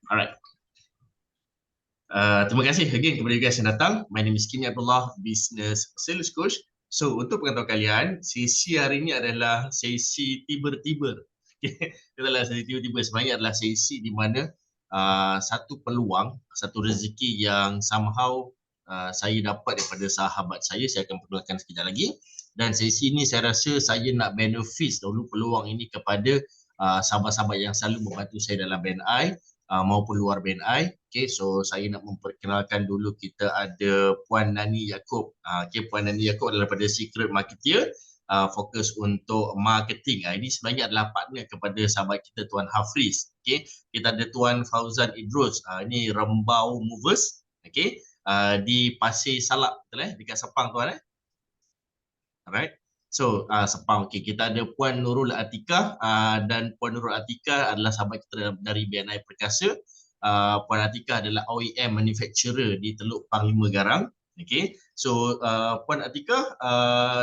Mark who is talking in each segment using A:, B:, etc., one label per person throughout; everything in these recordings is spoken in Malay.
A: Alright. Terima kasih again kepada you guys yang datang. My name is Kini Abdullah, Business Sales Coach. So, untuk pengetahuan kalian, sesi hari ini adalah sesi tiba-tiba. Okay. Adalah sesi tiba-tiba, sebenarnya adalah sesi di mana satu peluang, satu rezeki yang somehow saya dapat daripada sahabat saya akan perkenalkan sekejap lagi. Dan sesi ini saya rasa saya nak benefit dahulu peluang ini kepada sahabat-sahabat yang selalu membantu saya dalam BNI maupun luar BNI. Okay, so saya nak memperkenalkan dulu, kita ada Puan Nani Yaakob. Okay, Puan Nani Yaakob adalah daripada Secret Marketeer, fokus untuk marketing. Ini sebenarnya adalah partner kepada sahabat kita Tuan Hafriz. Okay, kita ada Tuan Fauzan Idrus. Ini Rembau Movers. Okay, di Pasir Salak, betul dekat Sepang tuan Alright. So, Sepang. Okay, kita ada Puan Nurul Atikah dan Puan Nurul Atikah adalah sahabat kita dari BNI Perkasa. Puan Atikah adalah OEM manufacturer di Teluk Panglima Garang. Okay, so Puan Atikah,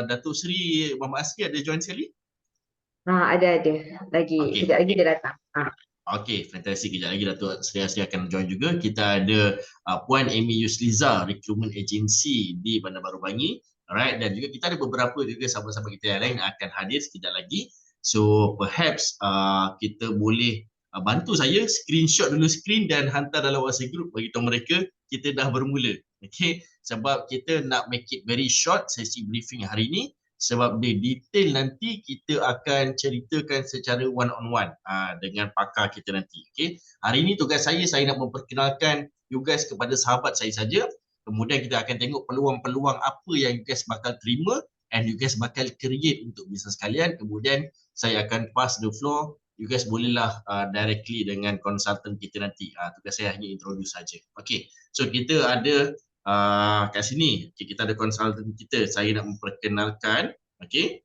A: Datuk Seri Muhammad Asri ada join sekali?
B: Ada lagi.
A: Okay.
B: Sekejap lagi dia datang.
A: Okay, fantastic. Kejap lagi Datuk Seri Asri akan join juga. Kita ada Puan Amy Yusliza, Recruitment Agency di Bandar Baru Bangi. Alright, dan juga kita ada beberapa juga sahabat-sahabat kita yang lain akan hadir sekejap lagi. So perhaps kita boleh bantu saya screenshot dulu screen dan hantar dalam WhatsApp group bagi tahu mereka kita dah bermula. Okay, sebab kita nak make it very short sesi briefing hari ini, sebab di detail nanti kita akan ceritakan secara one on one dengan pakar kita nanti. Okay, hari ini tugas saya nak memperkenalkan you guys kepada sahabat saya saja. Kemudian kita akan tengok peluang-peluang apa yang you guys bakal terima and you guys bakal create untuk bisnes kalian. Kemudian saya akan pass the floor. You guys bolehlah directly dengan konsultan kita nanti. Tugas saya hanya introduce saja. Okay, so kita ada kat sini. Okay, kita ada konsultan kita. Saya nak memperkenalkan. Okay,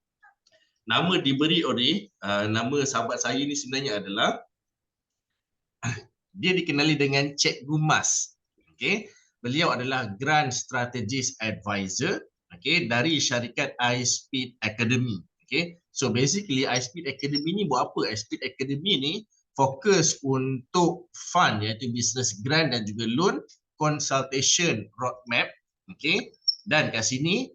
A: nama diberi oleh nama sahabat saya ni sebenarnya adalah dia dikenali dengan Cikgu Mas. Okay, beliau adalah Grand Strategist Advisor, okay, dari syarikat iSpeed Academy. Okay, so basically iSpeed Academy ni buat apa? iSpeed Academy ni fokus untuk fund, iaitu business grant dan juga loan, consultation roadmap. Okay, dan kat sini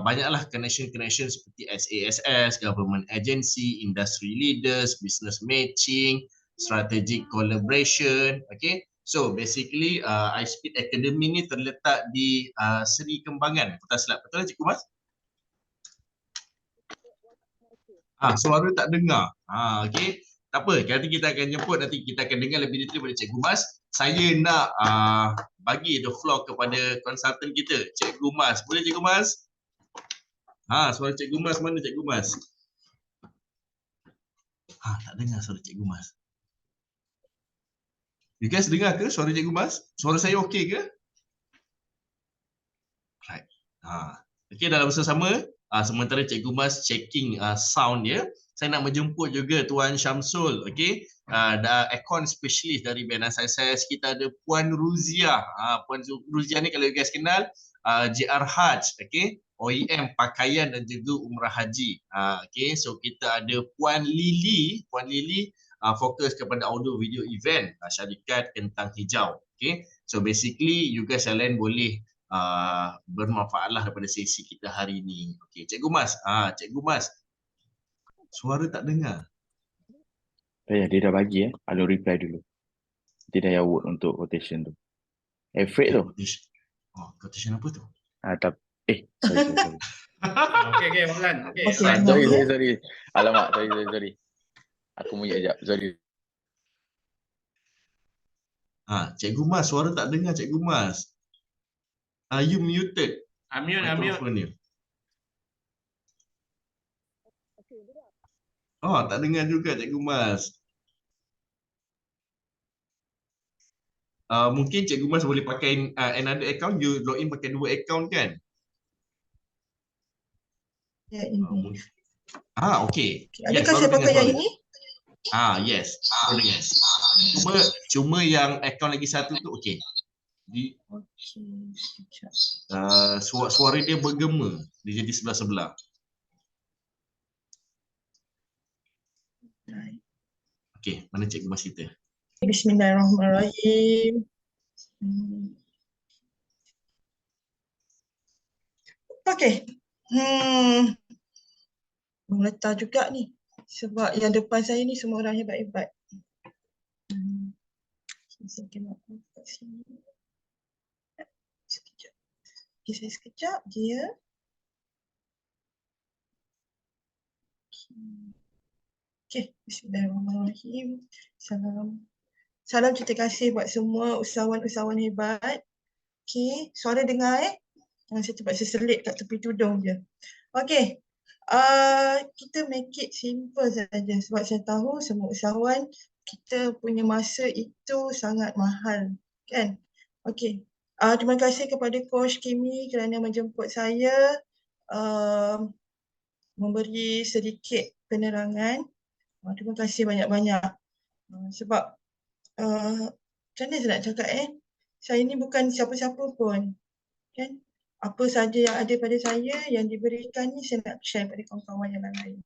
A: banyaklah connection seperti SASS, government agency, industry leaders, business matching, strategic collaboration. Okay, so basically iSpeed Academy ni terletak di Seri Kembangan, Kota Selatan. Betul Cikgu Mas? Suara tak dengar. Okay, tak apa, nanti kita akan jemput, nanti kita akan dengar lebih detail daripada Cikgu Mas. Saya nak bagi the floor kepada konsultan kita, Cikgu Mas. Boleh Cikgu Mas? Suara Cikgu Mas mana Cikgu Mas? Tak dengar suara Cikgu Mas. You guys dengar ke suara Cikgu Mas? Suara saya okey ke? Right. Okey, dalam bersama sementara Cikgu Mas checking sound dia, saya nak menjemput juga Tuan Syamsul. Okey, account specialist dari BNI SASS. Kita ada Puan Ruzia. Puan Ruzia ni kalau you guys kenal, JR Haj, okey, OEM pakaian dan juga umrah haji. Okey, so kita ada Puan Lily. Puan Lily fokus kepada audio video event syarikat Kentang Hijau. Okey, so basically you guys yang lain boleh bermanfaatlah daripada sesi kita hari ini. Okey, Cikgu Mas. Cikgu Mas, suara tak dengar.
C: Dia dah bagi Ada reply dulu. Dia dah award untuk quotation tu. Freight tu.
A: Quotation apa tu?
C: Sorry.
D: Okey, Malan. Okey.
C: Sorry. Alamak, sorry. Aku mute sekejap. Sorry.
A: Cikgu Mas, suara tak dengar Cikgu Mas. Are you muted?
D: Unmute.
A: Tak dengar juga Cikgu Mas. Mungkin Cikgu Mas boleh pakai another account. You login pakai dua account kan?
B: Ya, ini.
A: Okey.
B: Adakah saya pakai yang ini?
A: Yes. Dengar. Cuma yang account lagi satu tu okey. Suara dia bergema. Dia jadi sebelah-sebelah. Okey, mana Cikgu Mas kita?
B: Bismillahirrahmanirrahim. Okey. Meletar juga ni. Sebab yang depan saya ni semua orang hebat-hebat. Saya kena kat sini. Sekejap. Okay, saya sekejap je. Okey, bismillahirrahmanirrahim. Salam cinta kasih buat semua usahawan-usahawan hebat. Okey, suara dengar saya terpaksa selit kat tepi tudung je. Okey. Kita make it simple saja sebab saya tahu semua usahawan kita punya masa itu sangat mahal, kan? Okey. Terima kasih kepada Coach Kimi kerana menjemput saya, memberi sedikit penerangan. Terima kasih banyak-banyak. Sebab macam mana saya nak cakap saya ni bukan siapa-siapa pun, kan? Apa saja yang ada pada saya yang diberikan ni saya nak share pada kawan-kawan yang lain.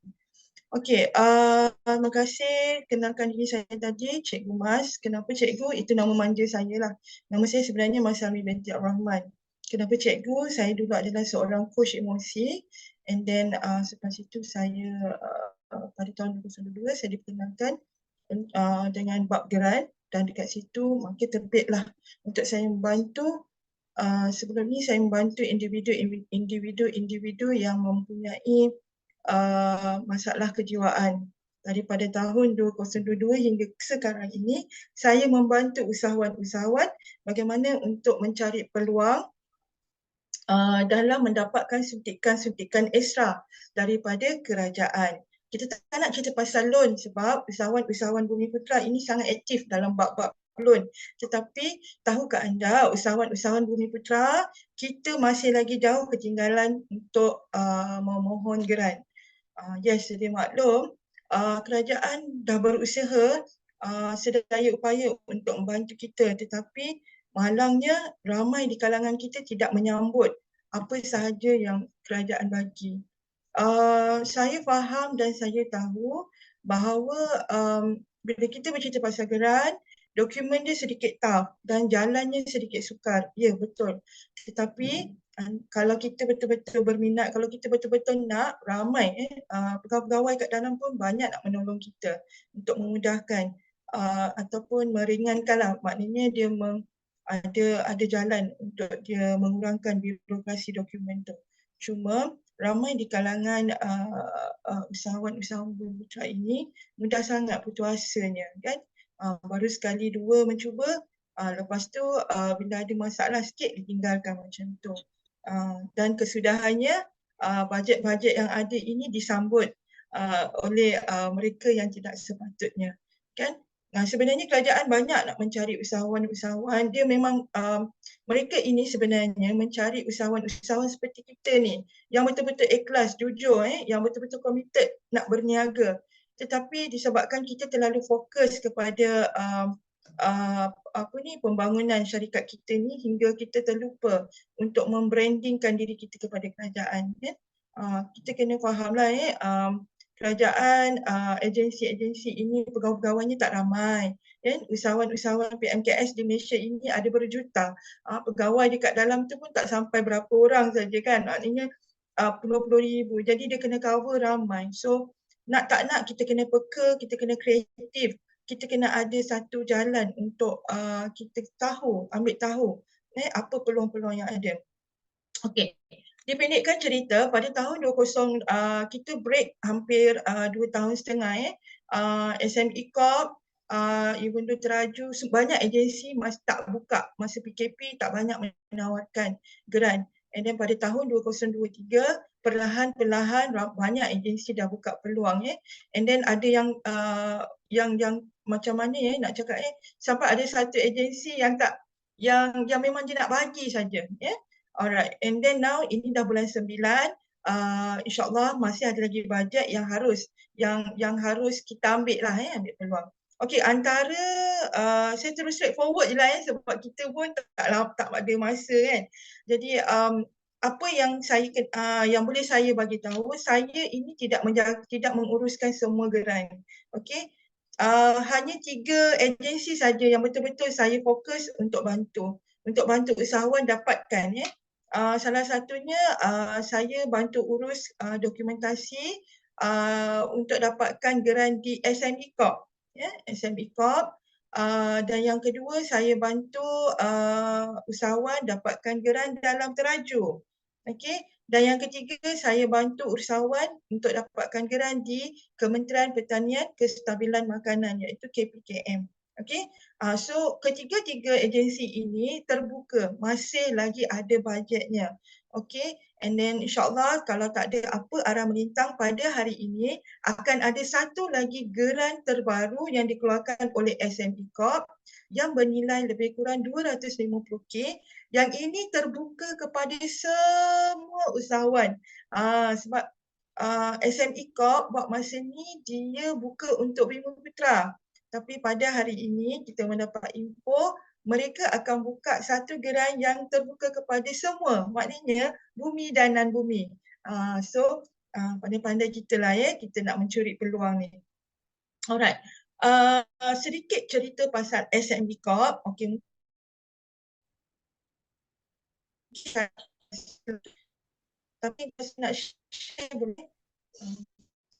B: Okey, terima kasih. Kenalkan diri saya tadi, Cikgu Mas. Kenapa Cikgu? Itu nama manja saya lah. Nama saya sebenarnya Mas Sami binti Ar-Rahman. Kenapa Cikgu? Saya dulu adalah seorang coach emosi, and then selepas itu saya pada tahun 2002 saya diperkenalkan dengan bab geran, dan dekat situ maka terbitlah untuk saya membantu. Sebelum ni saya membantu individu yang mempunyai masalah kejiwaan. Daripada tahun 2022 hingga sekarang ini, saya membantu usahawan-usahawan bagaimana untuk mencari peluang dalam mendapatkan suntikan-suntikan ekstra daripada kerajaan. Kita tak nak cerita pasal loan sebab usahawan-usahawan Bumi Putra ini sangat aktif dalam bab-bab loan. Tetapi tahukah anda usahawan-usahawan Bumi Putra, kita masih lagi jauh ketinggalan untuk memohon geran. Yes, jadi maklum kerajaan dah berusaha sedaya upaya untuk membantu kita, tetapi malangnya ramai di kalangan kita tidak menyambut apa sahaja yang kerajaan bagi. Saya faham dan saya tahu bahawa bila kita bercerita pasal geran, dokumen dia sedikit tough dan jalannya sedikit sukar. Ya, betul. Tetapi kalau kita betul-betul berminat, kalau kita betul-betul nak, ramai pegawai-pegawai kat dalam pun banyak nak menolong kita untuk memudahkan ataupun meringankanlah. Maknanya dia ada jalan untuk dia mengurangkan birokrasi dokumen tu. Cuma ramai di kalangan usahawan-usahawan Bumi Putra ini mudah sangat putus asanya, kan? Baru sekali dua mencuba, lepas tu bila ada masalah sikit ditinggalkan macam tu. Dan kesudahannya bajet-bajet yang ada ini disambut oleh mereka yang tidak sepatutnya, kan? Sebenarnya kerajaan banyak nak mencari usahawan-usahawan. Dia memang mereka ini sebenarnya mencari usahawan-usahawan seperti kita ni yang betul-betul ikhlas, jujur, yang betul-betul committed nak berniaga. Tetapi disebabkan kita terlalu fokus kepada pembangunan syarikat kita ni hingga kita terlupa untuk membrandingkan diri kita kepada kerajaan. Kita kena fahamlah kerajaan, agensi-agensi ini pegawai-pegawainya tak ramai. Usahawan-usahawan PMKS di Malaysia ini ada berjuta. Pegawai dekat dalam tu pun tak sampai berapa orang saja, kan. Maknanya puluh-puluh ribu. Jadi dia kena cover ramai. So nak tak nak kita kena peka, kita kena kreatif. Kita kena ada satu jalan untuk kita ambil tahu apa peluang-peluang yang ada. Okey. Dipendekkan cerita, pada tahun 20 kita break hampir 2 tahun setengah SME Corp, even though teraju, banyak agensi masih tak buka masa PKP, tak banyak menawarkan geran. And then pada tahun 2023 perlahan-perlahan banyak agensi dah buka peluang and then ada yang macam mana nak cakap sampai ada satu agensi yang tak yang memang dia nak bagi saja Alright, and then now ini dah bulan 9, insyaAllah masih ada lagi bajet yang harus kita ambil lah ambil peluang. Okey, antara saya terus straightforward je lah sebab kita pun tak ada masa, kan. Jadi apa yang yang boleh saya bagi tahu, saya ini tidak menguruskan semua geran. Okey. hanya 3 agensi saja yang betul-betul saya fokus untuk bantu usahawan dapatkan salah satunya saya bantu urus dokumentasi untuk dapatkan geran di SME Corp SME Corp. Dan yang kedua saya bantu usahawan dapatkan geran dalam teraju. Okey, dan yang ketiga saya bantu usahawan untuk dapatkan geran di Kementerian Pertanian Kestabilan Makanan iaitu KPKM. Okey, so ketiga-tiga agensi ini terbuka, masih lagi ada bajetnya. Okey, and then insyaAllah kalau tak ada apa arah melintang pada hari ini akan ada satu lagi geran terbaru yang dikeluarkan oleh SME Corp yang bernilai lebih kurang 250K yang ini terbuka kepada semua usahawan. Sebab SME Corp buat masa ni dia buka untuk Bima Putra. Tapi pada hari ini kita mendapat info mereka akan buka satu geran yang terbuka kepada semua. Maknanya bumi dan non-bumi. So pandai-pandai kita lah kita nak mencuri peluang ni. Alright. Sedikit cerita pasal SME Corp. Okay. Tapi saya nak share boleh?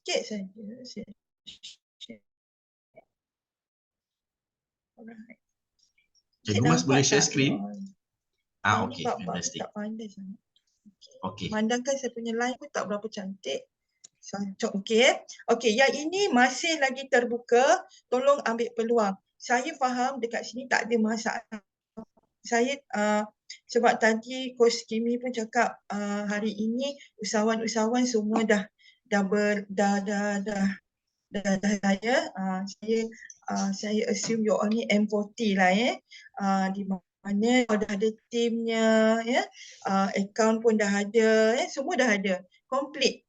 B: Sikit saja. Alright.
A: Cikgu Mas boleh share skrin? Okey,
B: Nampak
A: fantastic.
B: tak pandai sangat.
A: Okey.
B: Memandangkan saya punya line pun tak berapa cantik. Okey. Okey, yang ini masih lagi terbuka. Tolong ambil peluang. Saya faham dekat sini tak ada masalah. Saya sebab tadi Coach Kimi pun cakap hari ini usahawan-usahawan semua dah saya assume you all ni M40 lah di mana dah ada timnya account pun dah ada semua dah ada complete.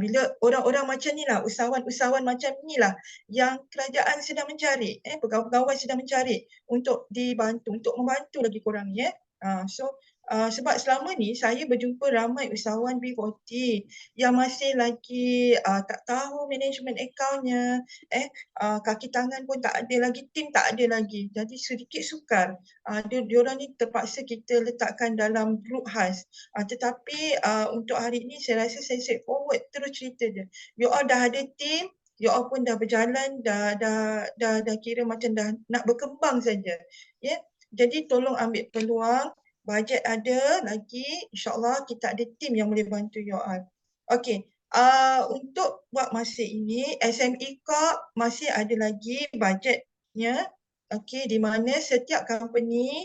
B: Bila orang-orang macam ni lah, usahawan-usahawan macam ni lah yang kerajaan sedang mencari, pegawai-pegawai sedang mencari untuk dibantu, untuk membantu lagi korang ni sebab selama ni saya berjumpa ramai usahawan B40 yang masih lagi tak tahu management accountnya, kaki tangan pun tak ada lagi, tim tak ada lagi. Jadi sedikit sukar. Diorang ni terpaksa kita letakkan dalam group khas. Tetapi untuk hari ini saya rasa saya straightforward terus cerita je. You all dah ada tim, you all pun dah berjalan, dah kira macam dah nak berkembang saja. Jadi tolong ambil peluang. Bajet ada lagi, insyaAllah kita ada tim yang boleh bantu you all. Okey, untuk buat masa ini, SME Corp masih ada lagi bajetnya. Okey, di mana setiap company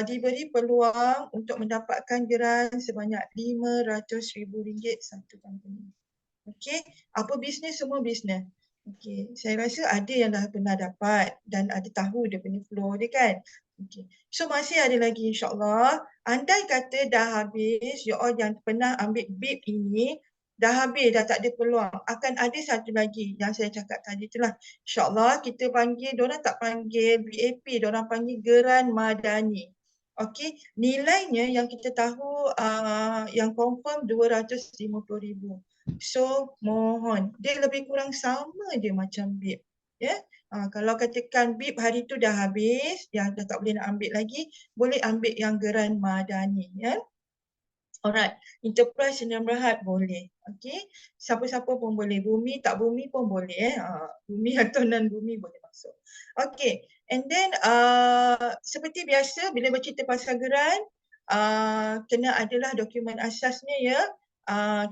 B: diberi peluang untuk mendapatkan geran sebanyak RM500,000 satu company. Okey, apa bisnes semua bisnes. Okey, saya rasa ada yang dah pernah dapat dan ada tahu dia punya flow dia kan. Okey. So masih ada lagi insyaAllah. Andai kata dah habis, you all yang pernah ambil BIP ini, dah habis, dah tak ada peluang. Akan ada satu lagi yang saya cakap tadi itulah. InsyaAllah kita panggil, diorang tak panggil BAP, diorang panggil Geran Madani. Okey, nilainya yang kita tahu yang confirm RM250,000. So mohon, dia lebih kurang sama je macam BIP. Kalau katakan BIP hari tu dah habis, yang dah tak boleh nak ambil lagi, boleh ambil yang Geran Madani. Alright, enterprise Sdn Bhd boleh. Okey, siapa-siapa pun boleh. Bumi tak bumi pun boleh. Bumi atau non bumi boleh masuk. Okey, and then seperti biasa bila bercerita pasal geran, kena adalah dokumen asasnya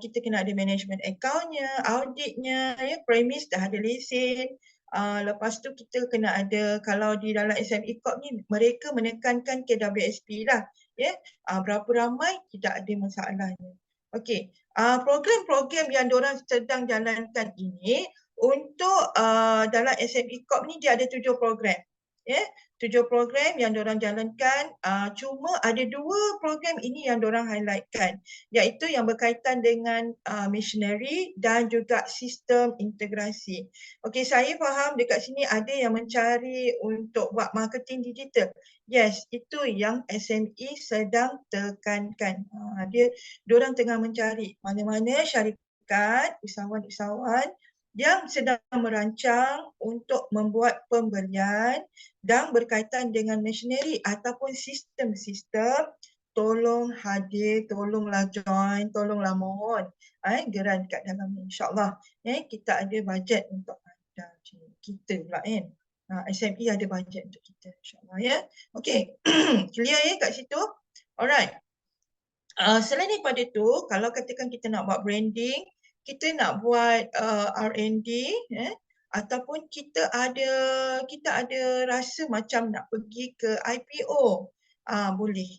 B: kita kena ada management accountnya, auditnya, premise dah ada lesen. Lepas tu kita kena ada, kalau di dalam SME Corp ni mereka menekankan KWSP lah. Berapa ramai tidak ada masalahnya. Okey, program-program yang diorang sedang jalankan ini untuk dalam SME Corp ni dia ada 7 program. 7 program yang diorang jalankan, cuma ada 2 program ini yang diorang highlightkan, iaitu yang berkaitan dengan missionary dan juga sistem integrasi. Okey, saya faham dekat sini ada yang mencari untuk buat marketing digital. Yes, itu yang SME sedang tekankan. Diorang tengah mencari mana-mana syarikat, usahawan-usahawan yang sedang merancang untuk membuat pembelian dan berkaitan dengan machinery ataupun sistem-sistem, tolong hadir, tolonglah join, tolonglah mohon geran kat dalam ni, insyaAllah. Kita ada bajet untuk anda. Kita pula kan. SME ada bajet untuk kita, insyaAllah ya. Okey, clear ya kat situ? Alright. Selain daripada tu, kalau katakan kita nak buat branding, kita nak buat R&D, ataupun kita ada rasa macam nak pergi ke IPO, boleh.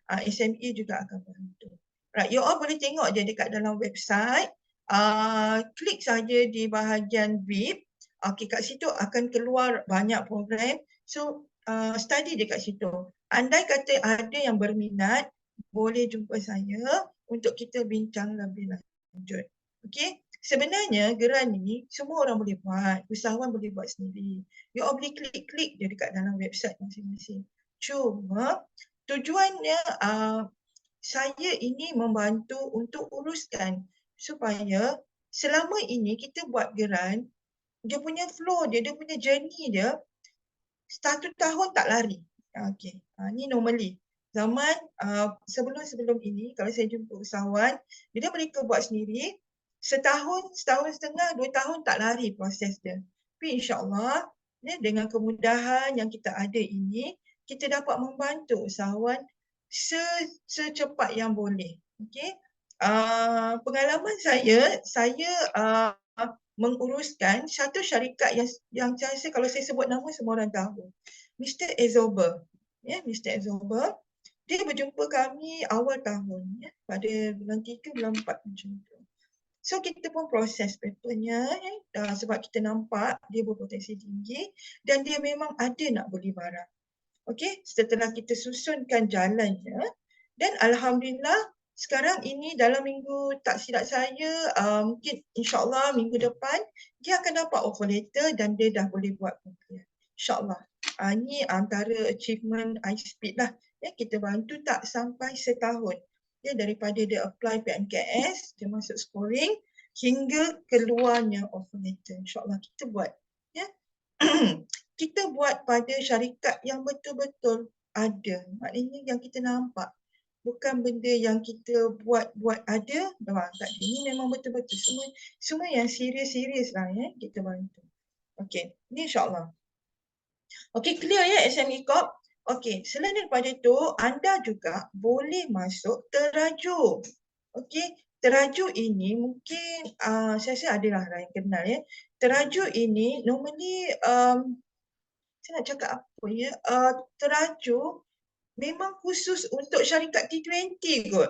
B: SME juga akan bantu. Right, you all boleh tengok je dekat dalam website. Klik saja di bahagian VIP. Okay, kat situ akan keluar banyak program. So, study dekat situ. Andai kata ada yang berminat, boleh jumpa saya untuk kita bincang lebih lanjut. Okey, sebenarnya geran ni semua orang boleh buat, usahawan boleh buat sendiri. You all boleh klik-klik je dekat dalam website masing-masing. Cuma tujuannya saya ini membantu untuk uruskan supaya selama ini kita buat geran, dia punya flow dia punya journey dia 1 tahun tak lari. Okey, ni normally. Zaman sebelum ini, kalau saya jumpa usahawan, bila mereka buat sendiri, setahun setengah, 2 tahun tak lari proses dia. Tapi insyaAllah, dengan kemudahan yang kita ada ini, kita dapat membantu usahawan secepat yang boleh. Okay? Pengalaman saya menguruskan satu syarikat yang saya rasa kalau saya sebut nama semua orang tahu. Mr. Ezober. Mr. Ezober. Dia berjumpa kami awal tahun, pada bulan 3, bulan 4 macam tu. So kita pun proses papernya, sebab kita nampak dia berpotensi tinggi dan dia memang ada nak beli barang. Okey, setelah kita susunkan jalannya dan alhamdulillah sekarang ini dalam minggu tak silap saya, mungkin insyaAllah minggu depan dia akan dapat offer letter dan dia dah boleh buat pembelian. InsyaAllah. Ini antara achievement iSpeed lah. Kita bantu tak sampai setahun. Daripada dia apply PMKS, dia masuk scoring hingga keluarnya offer letter. InsyaAllah kita buat. Kita buat pada syarikat yang betul-betul ada. Maknanya yang kita nampak. Bukan benda yang kita buat ada. Tak, ini memang betul-betul. Semua yang serius-serius lah kita bantu. Okey, ini insyaAllah. Okey, clear ya SME Corp? Okey, selain daripada itu, anda juga boleh masuk teraju. Okey, teraju ini mungkin saya rasa adalah yang kenal ya. Teraju ini normally saya nak cakap apa ya, teraju memang khusus untuk syarikat T20 kot,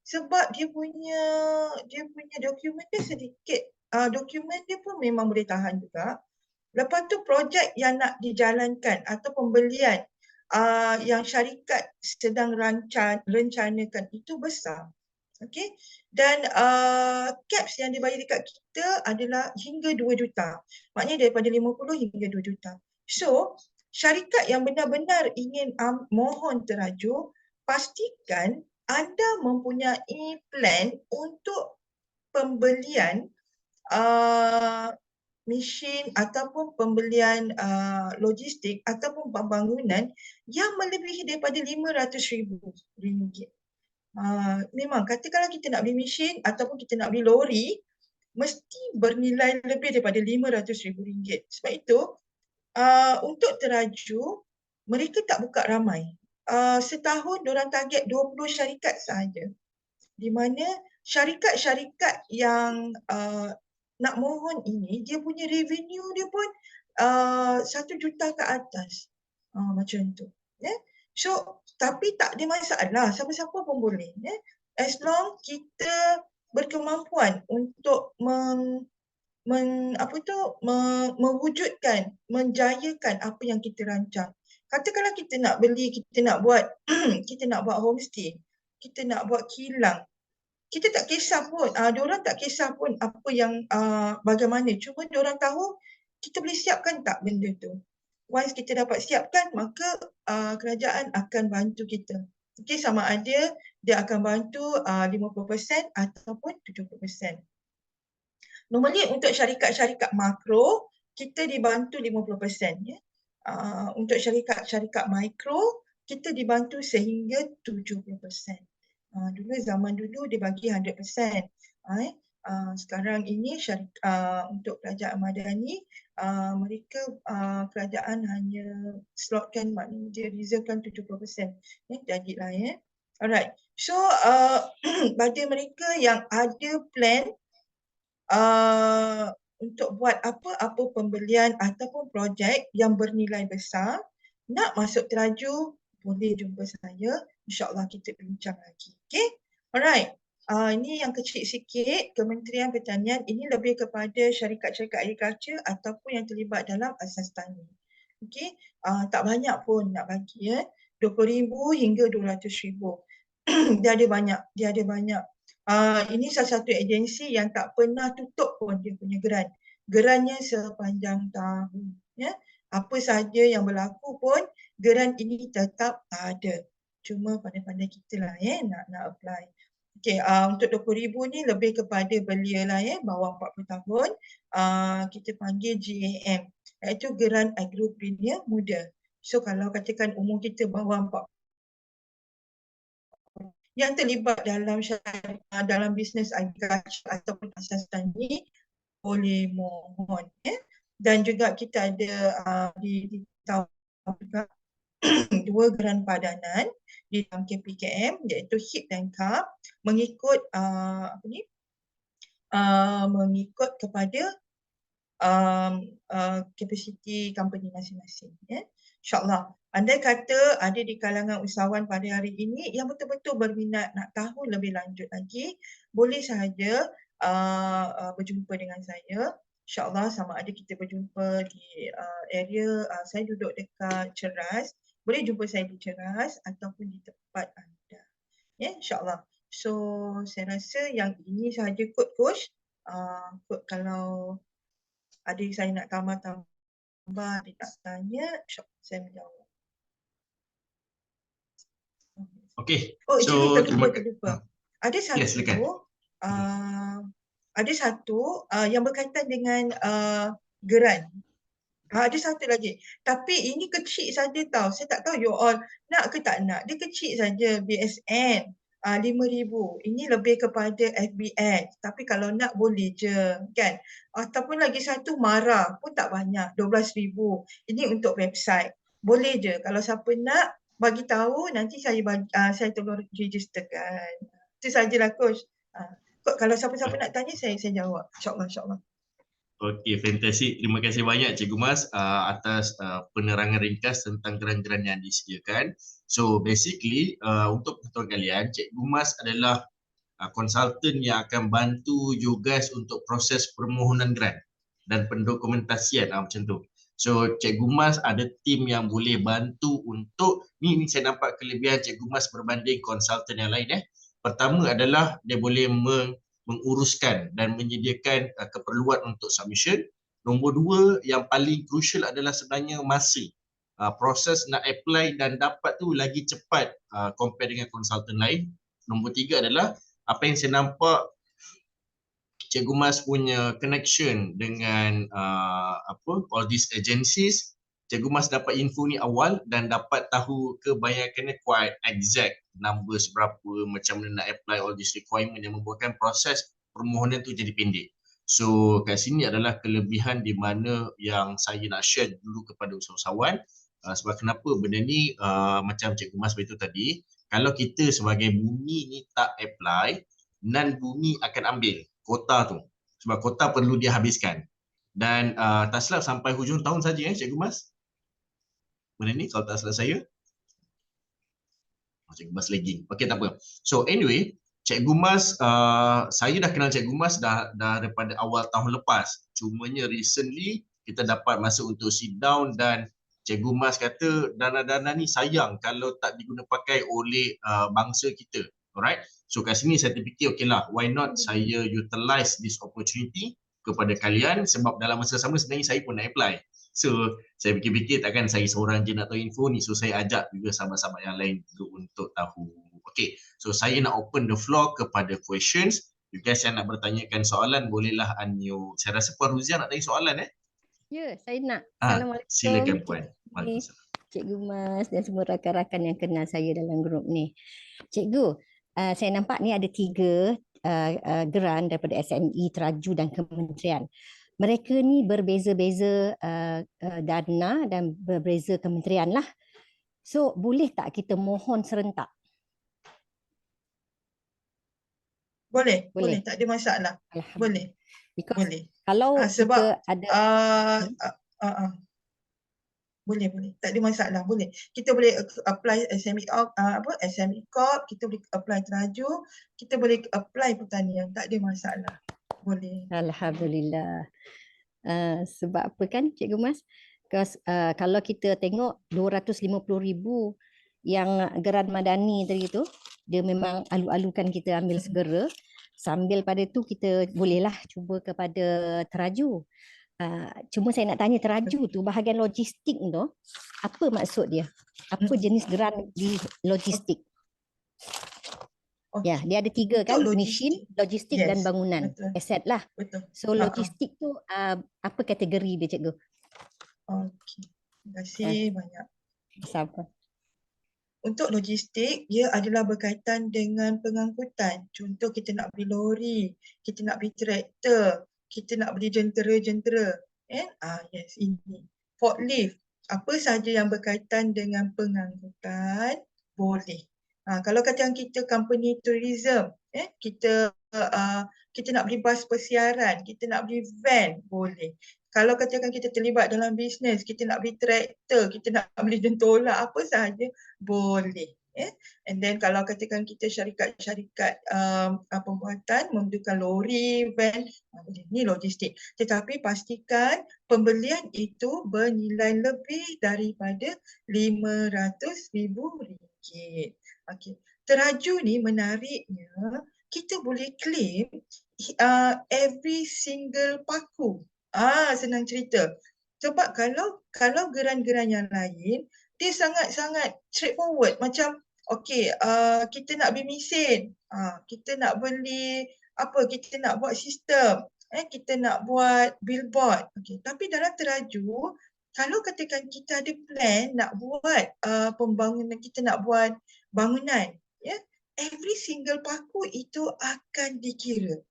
B: sebab dia punya dokumen dia sedikit, dokumen dia pun memang boleh tahan juga. Lepas tu projek yang nak dijalankan atau pembelian yang syarikat sedang rencanakan itu besar. Okay? Dan caps yang dibayar dekat kita adalah hingga 2 juta. Maknanya daripada 50 hingga 2 juta. So, syarikat yang benar-benar ingin mohon teraju, pastikan anda mempunyai plan untuk pembelian mesin ataupun pembelian logistik ataupun pembangunan yang melebihi daripada RM500,000. Memang katakanlah kita nak beli mesin ataupun kita nak beli lori, mesti bernilai lebih daripada RM500,000. Sebab itu, untuk teraju, mereka tak buka ramai. Setahun diorang target 20 syarikat sahaja. Di mana syarikat-syarikat yang nak mohon ini, dia punya revenue dia pun 1 juta ke atas. Macam tu. So, tapi tak ada masalah. Siapa-siapa pun boleh. As long kita berkemampuan untuk mewujudkan, menjayakan apa yang kita rancang. Katakanlah kita nak beli, kita nak buat homestay, kita nak buat kilang. Kita tak kisah pun, diorang tak kisah pun apa yang bagaimana. Cuma diorang tahu kita boleh siapkan tak benda tu. Once kita dapat siapkan, maka kerajaan akan bantu kita. Okay, sama ada dia akan bantu 50% ataupun 70%. Normally untuk syarikat-syarikat makro, kita dibantu 50%. Ya. Untuk syarikat-syarikat mikro, kita dibantu sehingga 70%. Dulu zaman dulu dia bagi 100%. Sekarang ini untuk kerajaan Madani, mereka kerajaan hanya slotkan, maknanya dia reservekan 70%. Jadilah ya. Alright. So bagi mereka yang ada plan untuk buat apa pembelian ataupun projek yang bernilai besar, nak masuk teraju, boleh jumpa saya. InsyaAllah kita bincang lagi. Okay? Alright. Ini yang kecil sikit, Kementerian Pertanian ini lebih kepada syarikat-syarikat agriculture ataupun yang terlibat dalam asas tani. Okay? Tak banyak pun nak bagi ya. 20,000 hingga 200,000. Dia ada banyak. Ini salah satu agensi yang tak pernah tutup pun dia punya geran. Gerannya sepanjang tahun. Ya. Apa sahaja yang berlaku pun, geran ini tetap ada. Cuma pandai-pandai kita lah nak apply. Okay, untuk 20,000 ni lebih kepada belia lah bawah 40 tahun. Kita panggil GAM, iaitu Geran Agropreneur Muda. So kalau katakan umur kita bawah 40 yang terlibat dalam bisnes agriculture ataupun asas tani, boleh mohon. Dan juga kita ada di tahun juga 2 geran padanan di dalam KPKM, iaitu HIP dan KAP, mengikut mengikut kepada capacity company masing-masing. InsyaAllah. Andai kata ada di kalangan usahawan pada hari ini yang betul-betul berminat nak tahu lebih lanjut lagi, boleh sahaja berjumpa dengan saya. InsyaAllah sama ada kita berjumpa di area, saya duduk dekat Ceras, boleh jumpa saya di Ceras ataupun di tempat anda. Ya, InsyaAllah. So, saya rasa yang ini sahaja kot coach. Kalau ada saya nak tambah, dia nak tanya, saya menjawab.
A: Okay.
B: So, terlupa. Ada satu yang berkaitan dengan geran. Ada satu lagi. Tapi ini kecil saja tau. Saya tak tahu you all nak ke tak nak. Dia kecil saja BSN. 5,000. Ini lebih kepada FBX. Tapi kalau nak boleh je kan. Ataupun lagi satu MARA pun tak banyak. 12,000. Ini untuk website. Boleh je. Kalau siapa nak bagi tahu, nanti saya tolong registerkan. Itu sajalah coach. Kalau siapa-siapa nak tanya, saya jawab. InsyaAllah.
A: Okey, fantastik. Terima kasih banyak Cikgu Mas atas penerangan ringkas tentang geran-geran yang disediakan. So basically untuk pengetahuan kalian, Cikgu Mas adalah konsultan yang akan bantu you guys untuk proses permohonan grant dan pendokumentasian macam tu. So Cikgu Mas ada tim yang boleh bantu untuk ni saya nampak kelebihan Cikgu Mas berbanding konsultan yang lain. Pertama adalah dia boleh menguruskan dan menyediakan keperluan untuk submission. Nombor 2 yang paling crucial adalah sebenarnya masa. Proses nak apply dan dapat tu lagi cepat compare dengan konsultan lain. Nombor 3 adalah apa yang saya nampak Cikgu Mas punya connection dengan all these agencies. Cikgu Mas dapat info ni awal dan dapat tahu kebanyakannya quite exact numbers berapa, macam mana nak apply all these requirement yang membuatkan proses permohonan tu jadi pendek. So kat sini adalah kelebihan di mana yang saya nak share dulu kepada usahawan. Sebab kenapa benda ni macam Cikgu Mas beritahu tadi, kalau kita sebagai bumi ni tak apply, non-bumi akan ambil kota tu. Sebab kota perlu dia habiskan. Dan tak silap sampai hujung tahun saja Cikgu Mas. Benda ni kalau tak silap saya. Cikgu Mas lagging. Okey, tak apa. So anyway, Cikgu Mas, saya dah kenal Cikgu Mas dah daripada awal tahun lepas. Cumanya recently kita dapat masuk untuk sit down dan Cikgu Mas kata dana-dana ni sayang kalau tak diguna pakai oleh bangsa kita. Alright. So kat sini saya terfikir okeylah, why not saya utilize this opportunity kepada kalian sebab dalam masa sama sebenarnya saya pun nak apply. So saya fikir-fikir takkan saya seorang je nak tahu info ni, so saya ajak juga sahabat-sahabat yang lain juga untuk tahu. Okay, so saya nak open the floor kepada questions. You guys yang nak bertanyakan soalan, bolehlah unmute. Saya rasa Puan Ruzia nak tanya soalan
E: Ya, saya nak.
A: Silakan
E: Assalamualaikum.
A: Puan. Waalaikumsalam.
E: Cikgu Mas dan semua rakan-rakan yang kenal saya dalam grup ni. Cikgu, saya nampak ni ada 3 geran daripada SME, Teraju dan Kementerian. Mereka ni berbeza-beza dana dan berbeza kementerian lah. So, boleh tak kita mohon serentak?
B: Boleh, tak ada masalah.
E: Alhamdulillah.
B: Boleh.
E: Because
B: Boleh.
E: kalau
B: Sebab
E: kita ada
B: boleh, tak ada masalah, boleh. Kita boleh apply SME SME Corp, kita boleh apply Teraju, kita boleh apply pertanian, tak ada masalah. Boleh.
E: Alhamdulillah. Sebab apa kan Cikgu Mas? Kalau kita tengok 250,000 yang geran madani tadi tu, dia memang alu-alukan kita ambil segera. Sambil pada tu kita bolehlah cuba kepada Teraju. Cuma saya nak tanya Teraju tu bahagian logistik tu, apa maksud dia? Apa jenis geran di logistik? Ya, dia ada 3 kan, mesin, logistik dan bangunan.
B: Betul.
E: Aset lah.
B: Betul.
E: So logistik tu apa kategori dia Cikgu?
B: Okey. Terima kasih banyak.
E: Sama.
B: Untuk logistik, ia adalah berkaitan dengan pengangkutan. Contoh kita nak beli lori, kita nak beli traktor, kita nak beli jentera-jentera. Yes, ini. Forklift, apa sahaja yang berkaitan dengan pengangkutan, boleh. Kalau katakan kita company tourism, kita nak beli bas persiaran, kita nak beli van, boleh. Kalau katakan kita terlibat dalam bisnes, kita nak beli traktor, kita nak beli jentolak, apa sahaja, boleh. And then kalau katakan kita syarikat-syarikat pembuatan memerlukan lori, van, ini logistik. Tetapi pastikan pembelian itu bernilai lebih daripada RM500,000. Okey. Teraju ni menariknya, kita boleh claim every single paku. Senang cerita. Sebab kalau geran-geran yang lain, dia sangat-sangat straightforward. Macam, kita nak beli mesin, kita nak beli kita nak buat sistem, kita nak buat billboard. Tapi dalam Teraju, kalau katakan kita ada plan nak buat pembangunan, kita nak buat bangunan, every single paku itu akan dikira.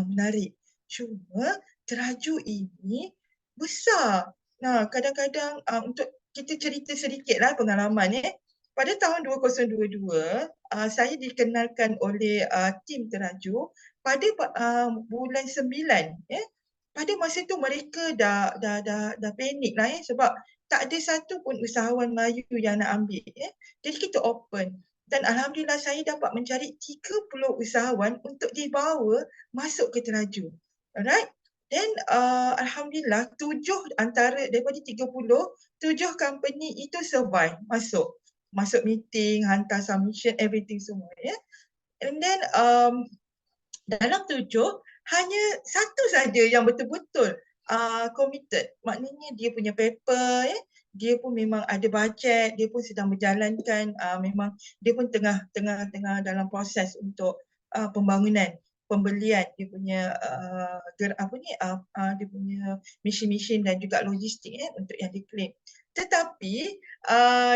B: Menarik. Cuma Teraju ini besar. Kadang-kadang untuk kita cerita sedikitlah pengalaman. Pada tahun 2022, saya dikenalkan oleh tim Teraju pada bulan 9. Pada masa tu mereka dah panik lah sebab tak ada satu pun usahawan Melayu yang nak ambil. Jadi kita open. Dan alhamdulillah saya dapat mencari 30 usahawan untuk dibawa masuk ke Teraju. Alright? Dan alhamdulillah 7 antara daripada 30, 7 company itu survive, masuk meeting, hantar submission, everything semua. And then dalam 7 hanya satu saja yang betul-betul committed. Maknanya dia punya paper, dia pun memang ada bajet, dia pun sedang berjalankan, memang dia pun tengah dalam proses untuk pembangunan, pembelian dia punya dia punya mesin-mesin dan juga logistik untuk yang diklaim. Tetapi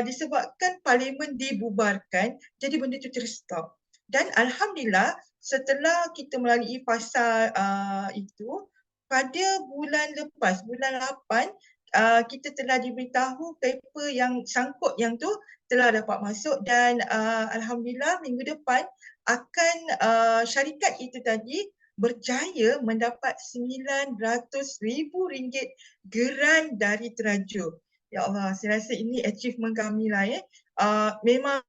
B: disebabkan parlimen dibubarkan, jadi benda itu terstop. Dan alhamdulillah setelah kita melalui fasa itu, pada bulan lepas, bulan 8, kita telah diberitahu paper yang sangkut yang tu telah dapat masuk dan alhamdulillah minggu depan akan syarikat itu tadi berjaya mendapat RM900,000 geran dari Teraju. Ya Allah, saya rasa ini achievement kami lah. Memang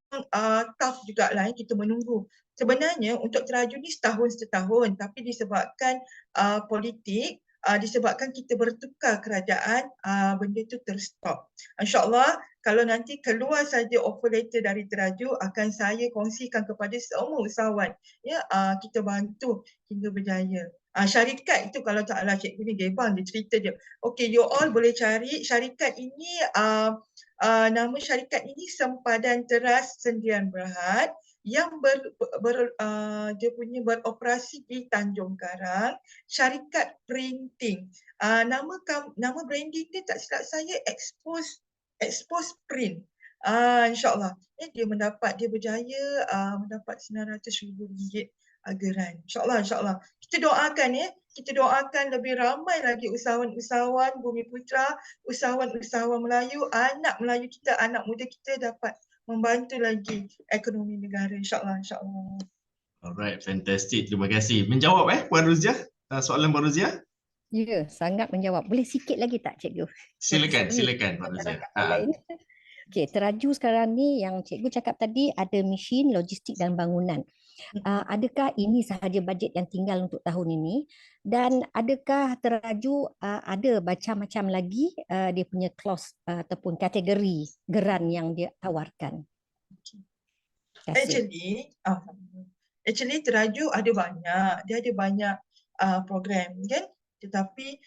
B: tough jugalah kita menunggu. Sebenarnya untuk Teraju ni setahun, tapi disebabkan politik, disebabkan kita bertukar kerajaan, benda itu terstop. InsyaAllah kalau nanti keluar saja offer letter dari Teraju, akan saya kongsikan kepada semua usahawan. Kita bantu hingga berjaya. Syarikat itu kalau taklah cikgu ni gebang, dia cerita je. Okay, you all boleh cari syarikat ini, nama syarikat ini Sempadan Teras Sendirian Berhad. yang dia punya beroperasi di Tanjung Karang, syarikat printing. Nama branding dia tak silap saya Expose Print. InsyaAllah dia berjaya mendapat RM900,000 geran. InsyaAllah. Kita doakan lebih ramai lagi usahawan-usahawan Bumi Putra, usahawan-usahawan Melayu, anak Melayu kita, anak muda kita dapat membantu lagi ekonomi negara, insyaAllah.
A: Alright, fantastic. Terima kasih. Menjawab Puan Ruziah? Soalan Puan Ruziah?
E: Ya, sangat menjawab. Boleh sikit lagi tak, Cikgu?
A: Silakan Puan Ruziah.
E: Okey, teraju sekarang ni yang cikgu cakap tadi ada mesin, logistik dan bangunan. Adakah ini sahaja bajet yang tinggal untuk tahun ini dan adakah teraju ada macam-macam lagi dia punya clause ataupun kategori geran yang dia tawarkan?
B: Actually teraju ada banyak. Dia ada banyak program kan. Tetapi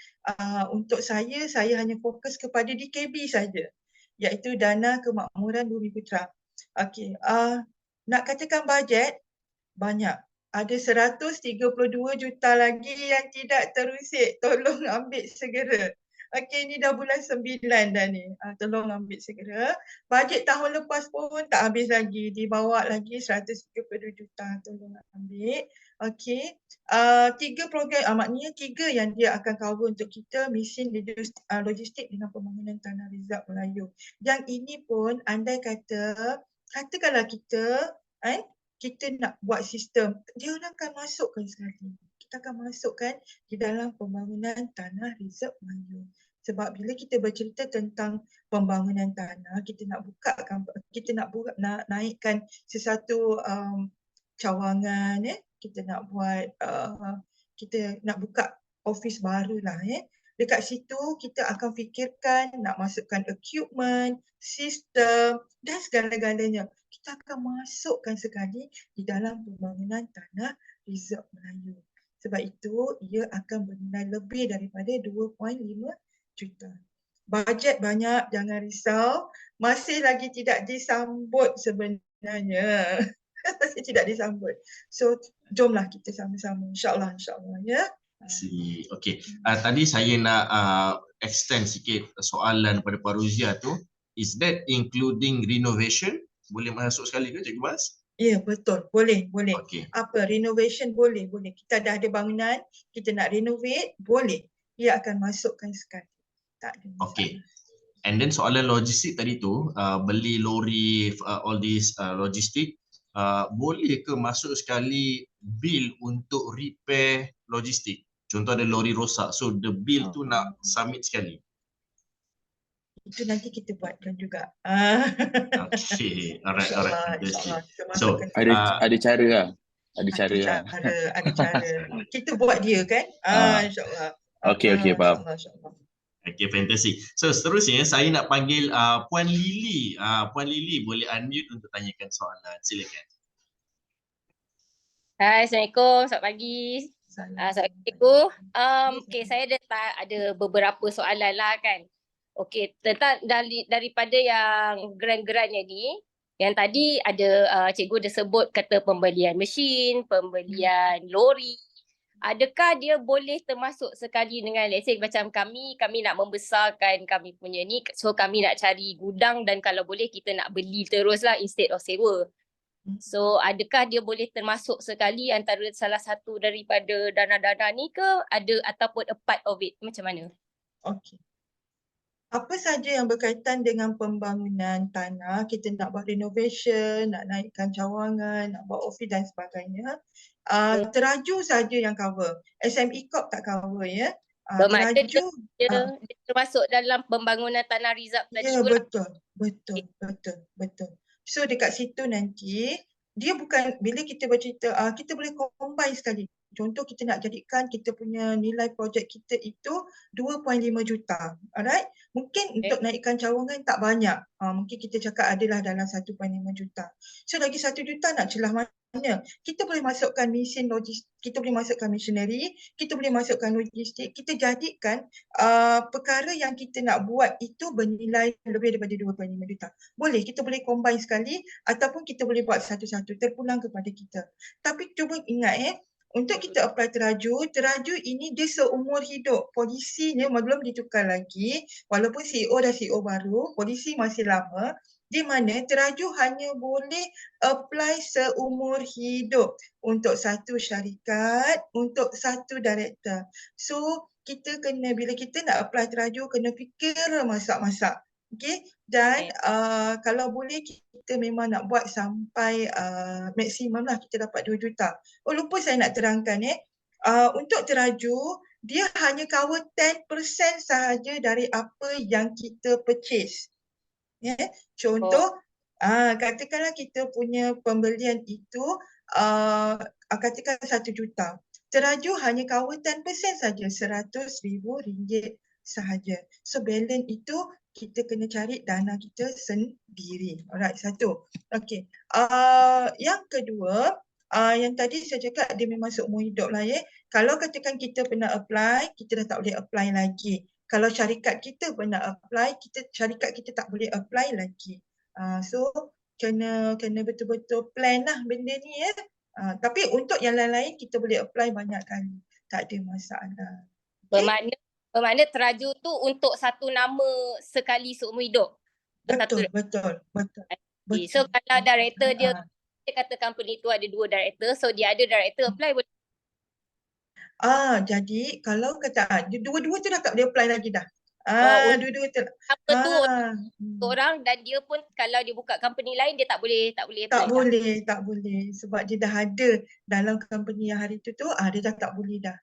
B: untuk saya hanya fokus kepada DKB saja, iaitu Dana Kemakmuran Bumi Putra. Okey, nak katakan bajet banyak. Ada 132 juta lagi yang tidak terusik. Tolong ambil segera. Okey, ni dah bulan 9 dah ni. Tolong ambil segera. Bajet tahun lepas pun tak habis lagi. Dibawa lagi 132 juta. Tolong ambil. Okey. 3 program, maknanya 3 yang dia akan cover untuk kita, mesin, logistik dengan pembangunan tanah Rizab Melayu. Yang ini pun andai katakanlah kita nak buat sistem, dia orang akan masukkan sekali. Kita akan masukkan di dalam pembangunan tanah Rizab Melayu. Sebab bila kita bercerita tentang pembangunan tanah, kita nak naikkan sesuatu cawangan, kita nak buat kita nak buka office baru lah. Dekat situ kita akan fikirkan nak masukkan equipment, sistem dan segala-galanya. Kita akan masukkan sekali di dalam pembangunan tanah Rizab Melayu. Sebab itu ia akan bernilai lebih daripada 2.5 juta. Bajet banyak, jangan risau. Masih lagi tidak disambut sebenarnya. Masih tidak disambut. So jomlah kita sama-sama, insyaAllah ya.
A: Okey. Tadi saya nak extend sikit soalan pada Puan Ruziah tu. Is that including renovation? Boleh masuk sekali ke Cikgu Bas?
B: Ya, betul. Boleh.
A: Okay.
B: Apa renovation boleh. Kita dah ada bangunan, kita nak renovate, boleh. Ia akan masukkan sekali. Tak ada masalah.
A: Okay. And then soalan logistik tadi tu, beli lori, all this logistik, boleh ke masuk sekali bil untuk repair logistik? Contoh ada lori rosak, so the bill tu nak submit sekali.
B: Itu nanti kita buatkan juga.
A: Okay, alright.
B: So
C: ada cara lah. Ada cara.
B: Kita buat dia kan. InsyaAllah.
C: Okay, faham.
A: Okay, fantastic. So seterusnya saya nak panggil Puan Lily. Puan Lily boleh unmute untuk tanyakan soalan. Silakan.
F: Hai, Assalamualaikum. Selamat pagi. Assalamualaikum. Okay, saya ada beberapa soalan lah kan. Okey, tentang daripada yang geran-gerannya ni, yang tadi ada cikgu dah sebut kata pembelian mesin, pembelian lori. Adakah dia boleh termasuk sekali dengan let's say macam kami nak membesarkan kami punya ni, so kami nak cari gudang dan kalau boleh kita nak beli teruslah instead of sewa. So adakah dia boleh termasuk sekali antara salah satu daripada dana-dana ni ke ada ataupun a part of it, macam mana?
B: Okey. Apa saja yang berkaitan dengan pembangunan tanah, kita nak buat renovation, nak naikkan cawangan, nak buat office dan sebagainya, teraju saja yang cover. SME Corp tak cover ya.
F: Bermakna dia termasuk dalam pembangunan tanah Rizab tadi.
B: Ya, betul. So dekat situ nanti dia bukan, bila kita bercerita kita boleh combine sekali. contoh kita nak jadikan kita punya nilai projek kita itu 2.5 juta. Alright? Mungkin untuk naikkan cawangan tak banyak. Mungkin kita cakap adalah dalam 1.5 juta. So lagi 1 juta nak celah mana? Kita boleh masukkan mesin logistik, kita boleh masukkan machinery, kita boleh masukkan logistik, kita jadikan perkara yang kita nak buat itu bernilai lebih daripada 2.5 juta. Boleh, kita boleh combine sekali ataupun kita boleh buat satu-satu, terpulang kepada kita. Tapi cuba ingat untuk kita apply teraju ini dia seumur hidup. Polisinya belum ditukar lagi, walaupun CEO dah CEO baru, polisi masih lama. Di mana teraju hanya boleh apply seumur hidup untuk satu syarikat, untuk satu director. So kita kena, bila kita nak apply teraju, kena fikir masak-masak. Okay? Dan kalau boleh kita memang nak buat sampai maksimum lah kita dapat 2 juta. Oh lupa saya nak terangkan untuk teraju, dia hanya cover 10% sahaja dari apa yang kita purchase. Contoh, katakanlah kita punya pembelian itu katakan 1 juta. Teraju hanya cover 10% saja, RM100,000 sahaja. So balance itu kita kena cari dana kita sendiri. Alright, satu. Okay. Yang kedua, yang tadi saya cakap dia memang seumur hidup lah Kalau katakan kita pernah apply, kita dah tak boleh apply lagi. Kalau syarikat kita pernah apply, syarikat kita tak boleh apply lagi. So kena betul-betul plan lah benda ni Tapi untuk yang lain-lain kita boleh apply banyak kali. Tak ada masalah.
F: Bermakna teraju tu untuk satu nama sekali seumur hidup.
B: Betul.
F: So kalau director dia kata company tu ada 2 director, so dia ada director apply boleh.
B: Jadi kalau kata dua-dua tu dah tak boleh apply lagi dah. Dua-dua tu.
F: Apa tu orang dan dia pun kalau dia buka company lain dia tak boleh apply.
B: Tak boleh sebab dia dah ada dalam company yang hari tu dia dah tak boleh dah.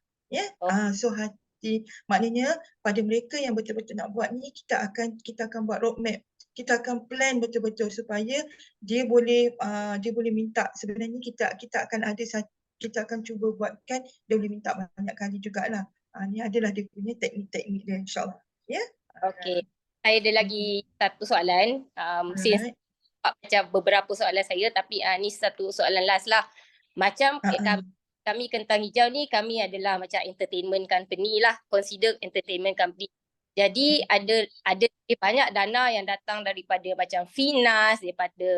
B: So hati maknanya pada mereka yang betul-betul nak buat ni kita akan buat roadmap. Kita akan plan betul-betul supaya dia boleh minta. Sebenarnya kita akan cuba buatkan dia boleh minta banyak kali jugalah. Ni adalah dia punya teknik-teknik dia insyaAllah.
F: Okey. Saya ada lagi satu soalan. Macam beberapa soalan saya tapi ni satu soalan last lah. Macam kami Kentang Hijau ni kami adalah macam entertainment company lah. Consider entertainment company. Jadi ada banyak dana yang datang daripada macam Finas, daripada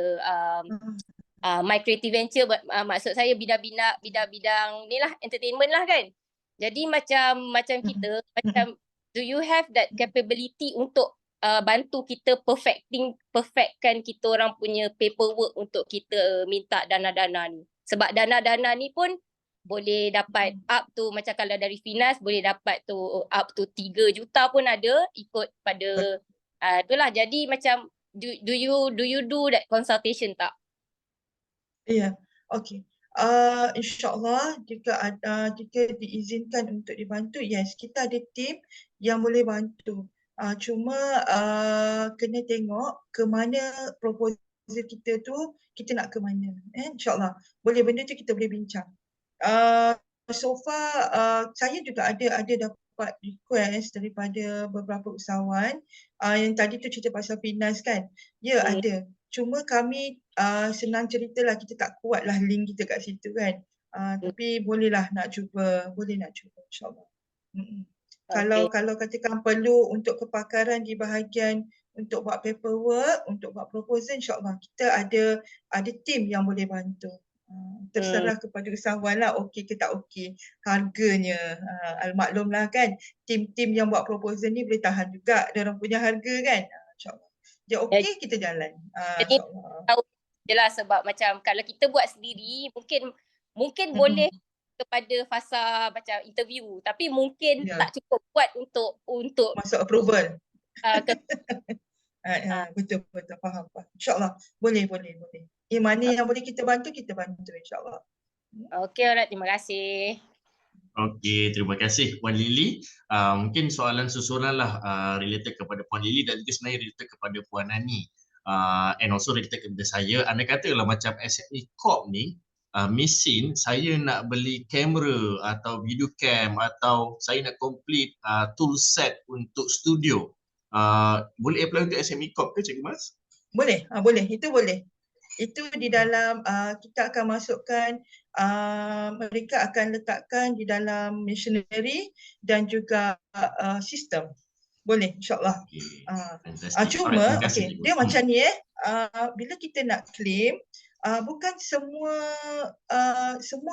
F: My Creative Venture, maksud saya bidang-bidang ni lah, entertainment lah kan. Jadi macam kita, macam do you have that capability untuk bantu kita perfectkan kita orang punya paperwork untuk kita minta dana-dana ni. Sebab dana-dana ni pun boleh dapat up to, macam kalau dari Finas boleh dapat tu up to 3 juta pun ada ikut pada itulah. Jadi macam do you do that consultation tak?
B: Okay. InsyaAllah jika diizinkan untuk dibantu, yes, kita ada tim yang boleh bantu. Cuma kena tengok ke mana proposal kita tu, kita nak ke mana. InsyaAllah. Boleh benda tu kita boleh bincang. So far saya juga ada dapat request daripada beberapa usahawan yang tadi tu cerita pasal Finas kan. Ada. Cuma kami senang ceritalah, kita tak kuatlah link kita kat situ kan. Tapi bolehlah nak cuba, insyaAllah. Kalau katakan perlu untuk kepakaran di bahagian untuk buat paperwork, untuk buat proposal, insyaAllah kita ada tim yang boleh bantu. Terserah kepada usahawan lah, okey ke tak okey harganya. Maklumlah kan, tim-tim yang buat proposal ni boleh tahan juga dia orang punya harga kan. InsyaAllah dia okey, kita jalan.
F: Jadi tahu jelas sebab macam kalau kita buat sendiri mungkin boleh kepada fasa macam interview, tapi mungkin tak cukup kuat untuk
B: masuk approval. Betul faham. InsyaAllah boleh. Mana yang boleh kita bantu insyaAllah.
F: Okey, alright, terima kasih.
A: Okey, terima kasih Puan Lily. Mungkin soalan susulan lah related kepada Puan Lily dan juga sebenarnya related kepada Puan Nani. And also related kepada saya. Anda katalah macam SME Corp ni, mesin, saya nak beli kamera atau video cam atau saya nak complete tool set untuk studio. Boleh apply untuk SME Corp ke Cikgu Mas?
B: Boleh, boleh. Itu boleh. Itu di dalam kita akan masukkan, mereka akan letakkan di dalam machinery dan juga sistem. Boleh, insyaAllah.
A: Fantastic.
B: Cuma,
A: Alright, terima kasih,
B: okay,
A: Cikgu.
B: dia macam ni bila kita nak claim, bukan semua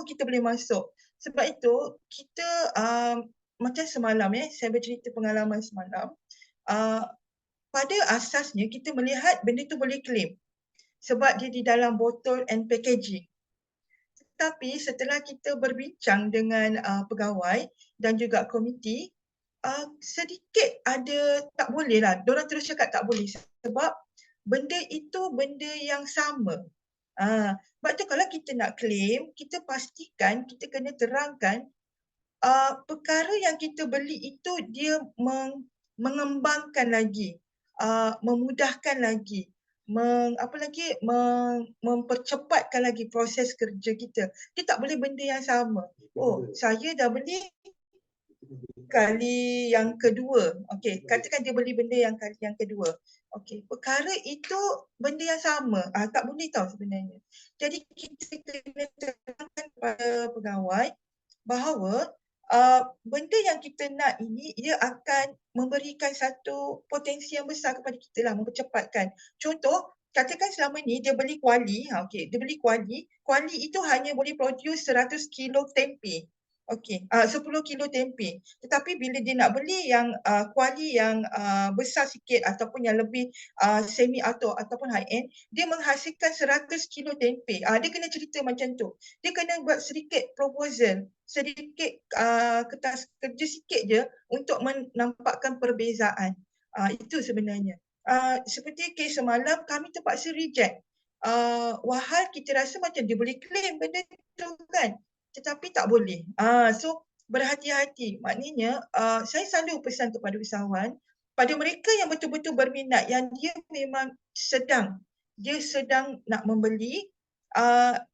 B: kita boleh masuk. Sebab itu, kita macam semalam saya bercerita pengalaman semalam, pada asasnya kita melihat benda tu boleh claim sebab dia di dalam botol and packaging. Tetapi setelah kita berbincang dengan pegawai dan juga komiti, sedikit ada tak boleh lah. Diorang terus cakap tak boleh sebab benda itu benda yang sama. Sebab tu kalau kita nak claim, kita pastikan, kita kena terangkan perkara yang kita beli itu dia mengembangkan lagi, memudahkan lagi, mempercepatkan lagi proses kerja kita. Dia tak boleh benda yang sama. Oh, saya dah beli kali yang kedua. Okey, katakan dia beli benda yang kali yang kedua. Okey, perkara itu benda yang sama. Tak boleh tahu sebenarnya. Jadi kita kena terangkan kepada pegawai bahawa benda yang kita nak ini ia akan memberikan satu potensi yang besar kepada kita lah, mempercepatkan. Contoh, katakan selama ni dia beli kuali, dia beli kuali itu hanya boleh produce 100 kilo tempe. 10 kilo tempe. Tetapi bila dia nak beli yang kuali yang besar sikit ataupun yang lebih semi auto ataupun high end, dia menghasilkan 100 kilo tempe. Dia kena cerita macam tu. Dia kena buat sedikit proposal, sedikit kertas kerja sikit je untuk menampakkan perbezaan. Itu sebenarnya. Seperti kes semalam kami terpaksa reject. Wahal kita rasa macam dia boleh claim benda tu kan. Tetapi tak boleh. So berhati-hati. Maknanya saya selalu pesan kepada usahawan, pada mereka yang betul-betul berminat, yang dia memang sedang nak membeli,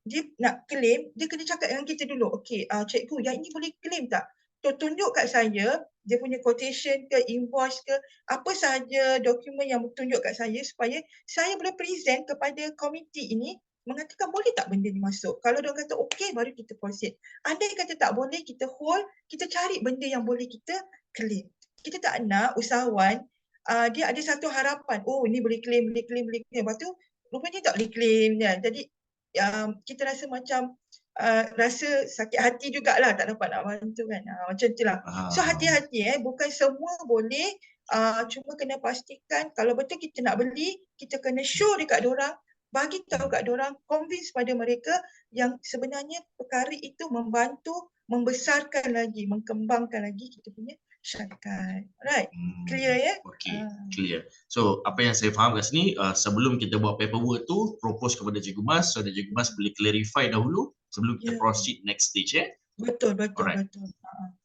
B: dia nak claim, dia kena cakap dengan kita dulu. Okey, cikgu, yang ini boleh claim tak? Tunjuk kat saya, dia punya quotation ke, invoice ke, apa sahaja dokumen yang tunjuk kat saya supaya saya boleh present kepada komiti ini mengatakan boleh tak benda ni masuk. Kalau dia kata okey, baru kita proceed. Andai kata tak boleh, kita hold, kita cari benda yang boleh kita claim. Kita tak nak usahawan, dia ada satu harapan, oh ni boleh claim. Lepas tu rupanya tak boleh claim. Jadi kita rasa macam rasa sakit hati jugalah tak dapat nak bantu kan. Macam itulah. So hati-hati, bukan semua boleh. Cuma kena pastikan kalau betul kita nak beli, kita kena show dekat diorang, bagi tahu kat diorang, convince pada mereka yang sebenarnya perkara itu membantu membesarkan lagi, mengembangkan lagi kita punya syarikat. Right? Clear ya?
A: Okay, clear. So apa yang saya faham kat sini, sebelum kita buat paperwork tu, propose kepada Cikgu Mas, so Cikgu Mas boleh clarify dahulu sebelum kita proceed next stage ya?
B: Betul.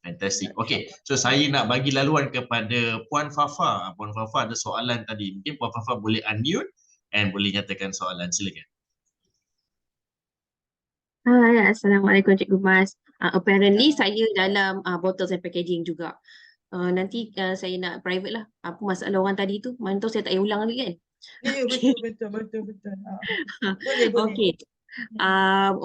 A: Fantastic. Okay, so saya nak bagi laluan kepada Puan Fafa. Puan Fafa ada soalan tadi. Mungkin Puan Fafa boleh unmute and boleh nyatakan soalan. Silakan.
G: Assalamualaikum Cikgu Mas. Apparently saya dalam bottles and packaging juga. Nanti saya nak private lah. Apa masalah orang tadi tu? Mana tahu saya tak payah ulang lagi kan?
B: Ya, betul. Boleh.
G: Okay.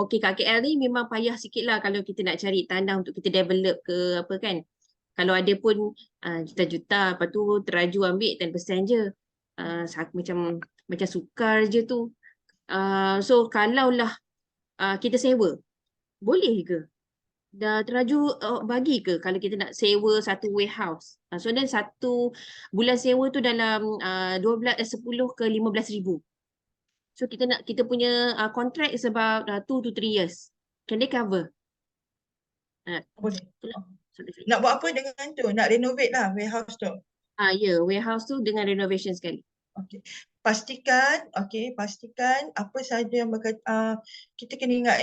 G: Okay, kat KL ni memang payah sikit lah kalau kita nak cari tanah untuk kita develop ke apa kan. Kalau ada pun juta-juta, lepas tu teraju ambil 10% je. Macam sukar je tu. So kalaulah kita sewa, boleh ke? Dah teraju bagi ke kalau kita nak sewa satu warehouse? So dan satu bulan sewa tu dalam 10 ke 15,000. So kita punya contract is about 2 to 3 years. Can they cover?
B: Boleh. Nak buat apa dengan tu? Nak renovate lah warehouse tu.
G: Ya, warehouse tu dengan renovation sekali.
B: Okay. Pastikan apa sahaja yang kita kena ingat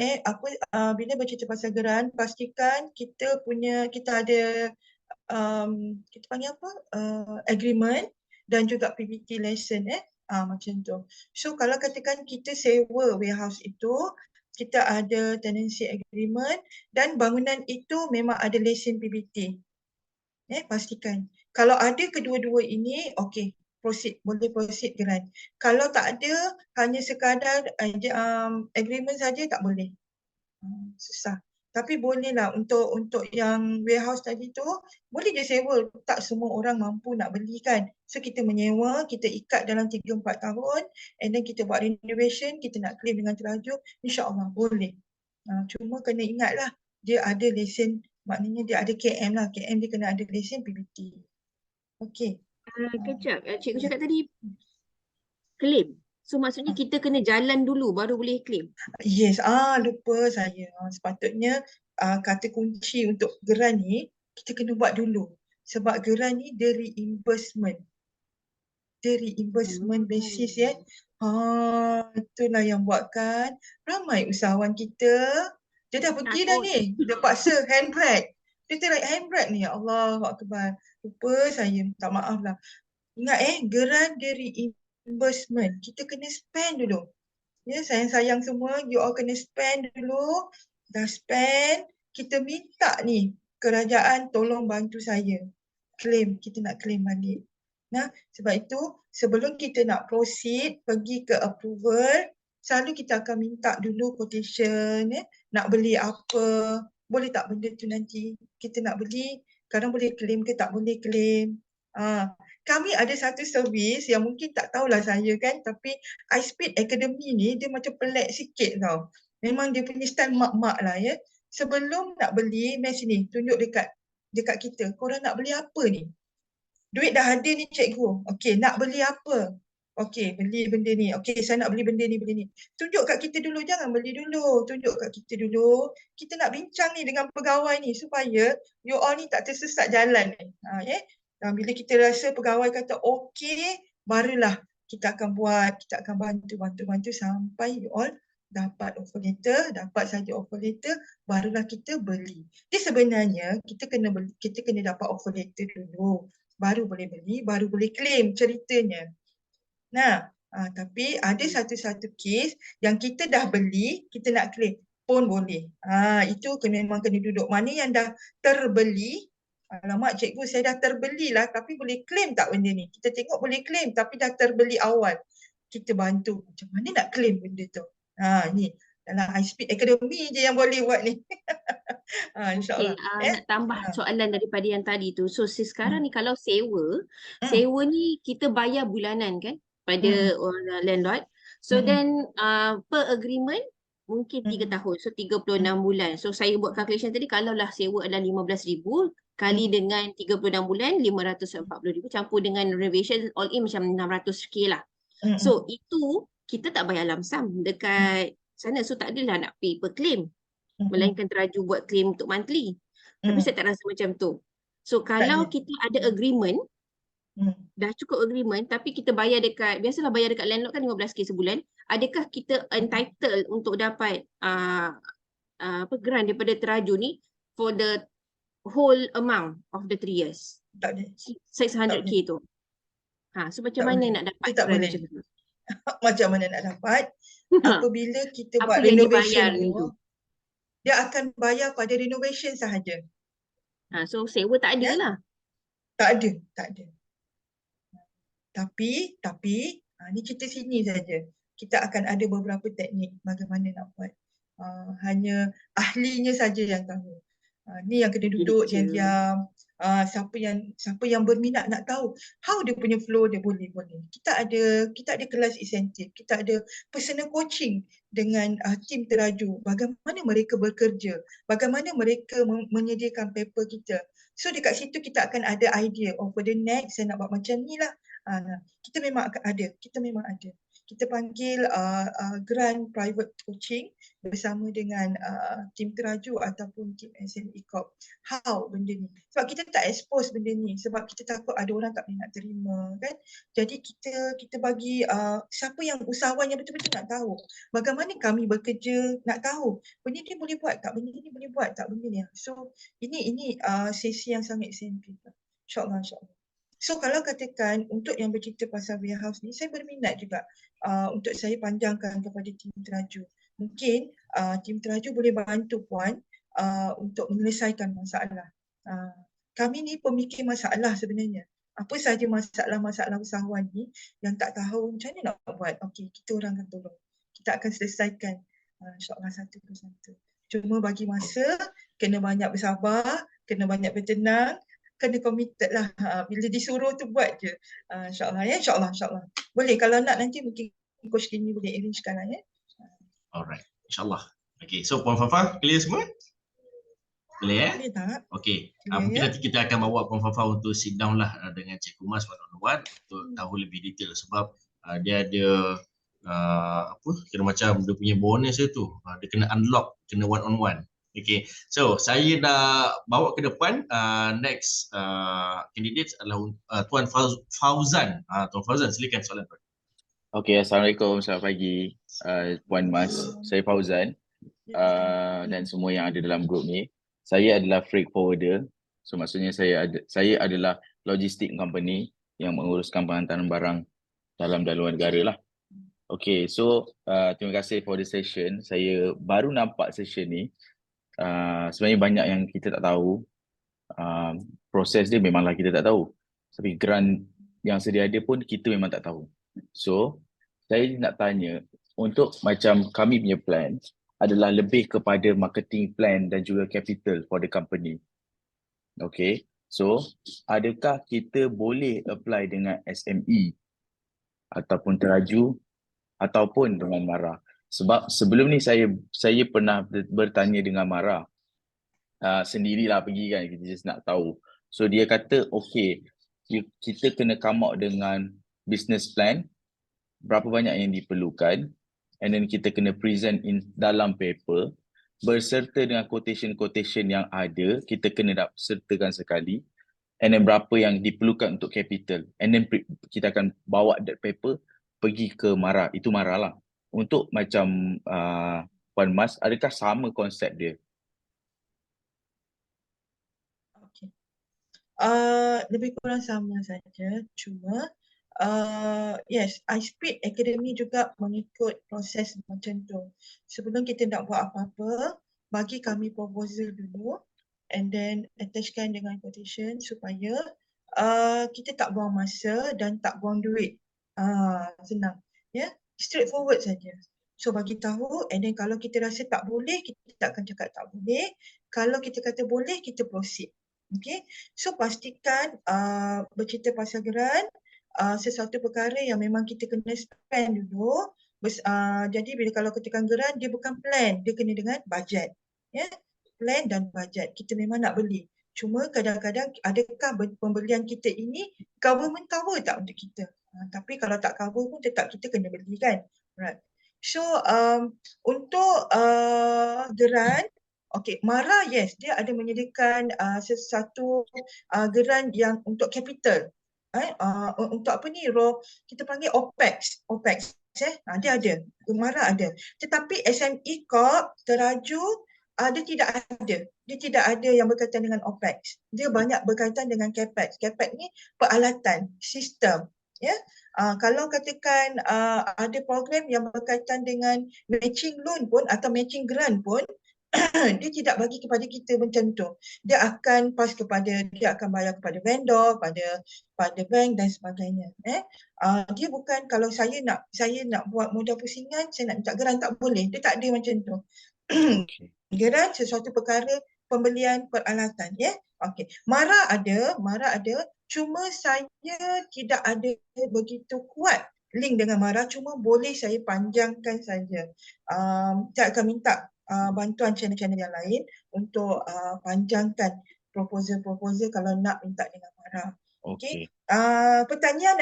B: bila bercerita pasal geran, pastikan kita ada kita panggil apa? Agreement dan juga PBT lesson macam tu. So kalau katakan kita sewa warehouse itu, kita ada tenancy agreement dan bangunan itu memang ada lesen PBT. Pastikan. Kalau ada kedua-dua ini, okey, boleh proceed geran. Kalau tak ada, hanya sekadar agreement saja tak boleh. Susah. Tapi bolehlah untuk yang warehouse tadi tu, boleh je sewa. Tak semua orang mampu nak beli kan. So kita menyewa, kita ikat dalam 3-4 tahun and then kita buat renovation, kita nak claim dengan teraju, insya-Allah boleh. Cuma kena ingatlah dia ada lesen, maknanya dia ada KM lah. KM dia kena ada lesen PBT. Okey.
G: Kejap, cikgu cakap tadi claim. So maksudnya kita kena jalan dulu baru boleh claim.
B: Yes, lupa saya. Sepatutnya kata kunci untuk geran ni kita kena buat dulu. Sebab geran ni dia reimbursement. Dia reimbursement basis ya. Itulah yang buatkan ramai usahawan kita. Dia dah pergi dah ni. Dia paksa handbrake. Dia tarik handbrake ni. Ya Allah, Akbar. Lupa saya. Minta maaf lah. Ingat geran dia reimbursement. Kita kena spend dulu. Ya, sayang-sayang semua, you all kena spend dulu. Dah spend, kita minta ni kerajaan tolong bantu saya. Claim, kita nak claim balik. Nah, sebab itu sebelum kita nak proceed pergi ke approval, selalu kita akan minta dulu quotation, nak beli apa, boleh tak benda tu nanti kita nak beli, kadang boleh claim ke tak boleh claim. Kami ada satu servis yang mungkin tak tahulah saya kan, tapi iSpeed Academy ni dia macam pelik sikit tau. Memang dia punya style mak-mak lah ya. Sebelum nak beli, mari sini tunjuk dekat kita. Korang nak beli apa ni? Duit dah ada ni cikgu. Okey, nak beli apa? Okey, beli benda ni. Okey, saya nak beli benda ni. Tunjuk kat kita dulu, jangan beli dulu. Tunjuk kat kita dulu. Kita nak bincang ni dengan pegawai ni supaya you all ni tak tersesat jalan ni. Dan bila kita rasa pegawai kata okey, barulah kita akan buat, kita akan bantu sampai you all dapat offer letter, dapat saja offer letter, barulah kita beli. Jadi sebenarnya kita kena dapat offer letter dulu, baru boleh beli, baru boleh claim ceritanya. Nah, tapi ada satu-satu kes yang kita dah beli, kita nak claim pun boleh. Itu memang kena duduk. Mana yang dah terbeli, alamak cikgu saya dah terbeli lah tapi boleh claim tak benda ni? Kita tengok boleh claim tapi dah terbeli awal. Kita bantu. Macam mana nak claim benda tu? Ni dalam iSpeed Academy je yang boleh buat ni. InsyaAllah.
G: Nak tambah soalan daripada yang tadi tu. So sekarang ni kalau sewa ni kita bayar bulanan kan pada landlord. So then per agreement mungkin 3 tahun. So 36 bulan. So saya buat calculation tadi kalaulah sewa adalah 15,000 kali dengan 36 bulan 540,000 campur dengan renovation all in macam 600k lah. So itu kita tak bayar lump sum dekat sana. So tak adalah nak pay per claim. Melainkan teraju buat claim untuk monthly. Tapi saya tak rasa macam tu. So kalau kita ada agreement, dah cukup agreement tapi kita bayar dekat, biasalah bayar dekat landlord kan 15k sebulan, adakah kita entitled untuk dapat grant daripada teraju ni for the whole amount of the 3 years?
B: Tak ada.
G: 600k tu. So macam
B: tak
G: mana
B: boleh.
G: nak dapat
B: tak boleh.
G: macam tu?
B: Macam mana nak dapat? Apabila kita
G: Apa
B: buat
G: yang
B: renovation
G: dibayar
B: tu, dia akan bayar pada renovation sahaja.
G: So sewa tak ada lah.
B: Tak ada. Tapi ni cerita sini saja. Kita akan ada beberapa teknik bagaimana nak buat. Hanya ahlinya saja yang tahu. Ni yang kena duduk diam-diam. Siapa yang berminat nak tahu how dia punya flow dia boleh. Kita ada kelas insentif, kita ada personal coaching dengan tim teraju. Bagaimana mereka bekerja, bagaimana mereka menyediakan paper kita. So dekat situ kita akan ada idea, for the next saya nak buat macam ni lah. Kita memang ada. Kita panggil grant private coaching bersama dengan tim teraju ataupun tim SME Corp. How benda ni? Sebab kita tak expose benda ni sebab kita takut ada orang tak boleh nak terima kan. Jadi kita bagi siapa yang usahawan yang betul-betul nak tahu bagaimana kami bekerja, nak tahu benda ni boleh buat tak, benda ni boleh buat tak, benda ni. So ini sesi yang sangat sensitif. InsyaAllah. So kalau katakan untuk yang bercerita pasal warehouse ni, saya berminat juga untuk saya panjangkan kepada tim teraju. mungkin tim teraju boleh bantu Puan untuk menyelesaikan masalah. Kami ni pemikir masalah sebenarnya. Apa sahaja masalah-masalah usahawan ni yang tak tahu macam mana nak buat. Okey, kita orang akan tolong. Kita akan selesaikan insyaAllah satu persatu. Cuma bagi masa, kena banyak bersabar, kena banyak bertenang, kena committed lah. Bila disuruh tu buat je. InsyaAllah ya, insyaAllah. Boleh, kalau nak nanti mungkin Coach Kini boleh arrangekan lah ya.
A: Alright, insyaAllah. Okay, so Puan Fafa, clear semua? Boleh
B: Boleh tak?
A: Okay,
B: Clear,
A: mungkin
B: ya?
A: nanti kita akan bawa Puan Fafa untuk sit down lah dengan Cikgu Mas one-on-one untuk tahu lebih detail sebab dia ada kira macam dia punya bonus tu, dia kena unlock, kena one-on-one. Okay, so saya dah bawa ke depan next candidates adalah Tuan Fauzan. Tuan Fauzan, silakan soalan Tuan.
C: Okay, Assalamualaikum, selamat pagi Puan Mas, saya Fauzan dan semua yang ada dalam grup ni. Saya adalah freight forwarder, so maksudnya saya adalah logistik company yang menguruskan penghantaran barang dalam dan luar negara lah. Okay, so terima kasih for the session. Saya baru nampak session ni. Sebenarnya banyak yang kita tak tahu. Proses dia memanglah kita tak tahu. Tapi grant yang sedia ada pun kita memang tak tahu. So, saya nak tanya, untuk macam kami punya plan adalah lebih kepada marketing plan dan juga capital for the company. Okay, so adakah kita boleh apply dengan SME ataupun teraju ataupun dengan MARA? Sebab sebelum ni saya pernah bertanya dengan MARA. Sendirilah pergi kan, kita just nak tahu. So dia kata okay, kita kena come out dengan business plan, berapa banyak yang diperlukan, and then kita kena present in dalam paper berserta dengan quotation yang ada, kita kena sertakan sekali, and then berapa yang diperlukan untuk capital, and then kita akan bawa that paper pergi ke MARA. Itu MARA lah. Untuk macam Puan Mas, adakah sama konsep dia?
B: Okay. Lebih kurang sama saja, cuma yes, iSpeed Academy juga mengikut proses macam tu. Sebelum kita nak buat apa-apa, bagi kami proposal dulu and then attachkan dengan quotation supaya kita tak buang masa dan tak buang duit. Senang. Ya, straightforward saja. So bagi tahu, and then kalau kita rasa tak boleh, kita tak akan cakap tak boleh. Kalau kita kata boleh, kita proceed. Okay, so pastikan bercerita pasal grant, sesuatu perkara yang memang kita kena spend dulu. Jadi bila kalau ketekan grant, dia bukan plan, dia kena dengan budget. Ya, plan dan budget. Kita memang nak beli. Cuma kadang-kadang adakah pembelian kita ini government cover tak untuk kita? Tapi kalau tak cover pun tetap kita kena beli kan. Right. So untuk grant, okay, MARA yes, dia ada menyediakan sesuatu grant yang untuk capital. Untuk apa ni, kita panggil OPEX. Dia ada, MARA ada. Tetapi SME Corp, teraju, dia tidak ada. Dia tidak ada yang berkaitan dengan OPEX. Dia banyak berkaitan dengan CAPEX. CAPEX ni peralatan, sistem. Ya, kalau katakan ada program yang berkaitan dengan matching loan pun atau matching grant pun, dia tidak bagi kepada kita macam tu. Dia akan dia akan bayar kepada vendor, pada bank dan sebagainya. Dia bukan kalau saya nak buat modal pusingan, saya nak minta grant tak boleh. Dia tak ada macam tu. Grant sesuatu perkara pembelian peralatan, ya. Okey. MARA ada, cuma saya tidak ada begitu kuat link dengan MARA, cuma boleh saya panjangkan saja. Saya akan minta bantuan channel-channel yang lain untuk panjangkan proposal kalau nak minta dengan MARA. Okey. Pertanian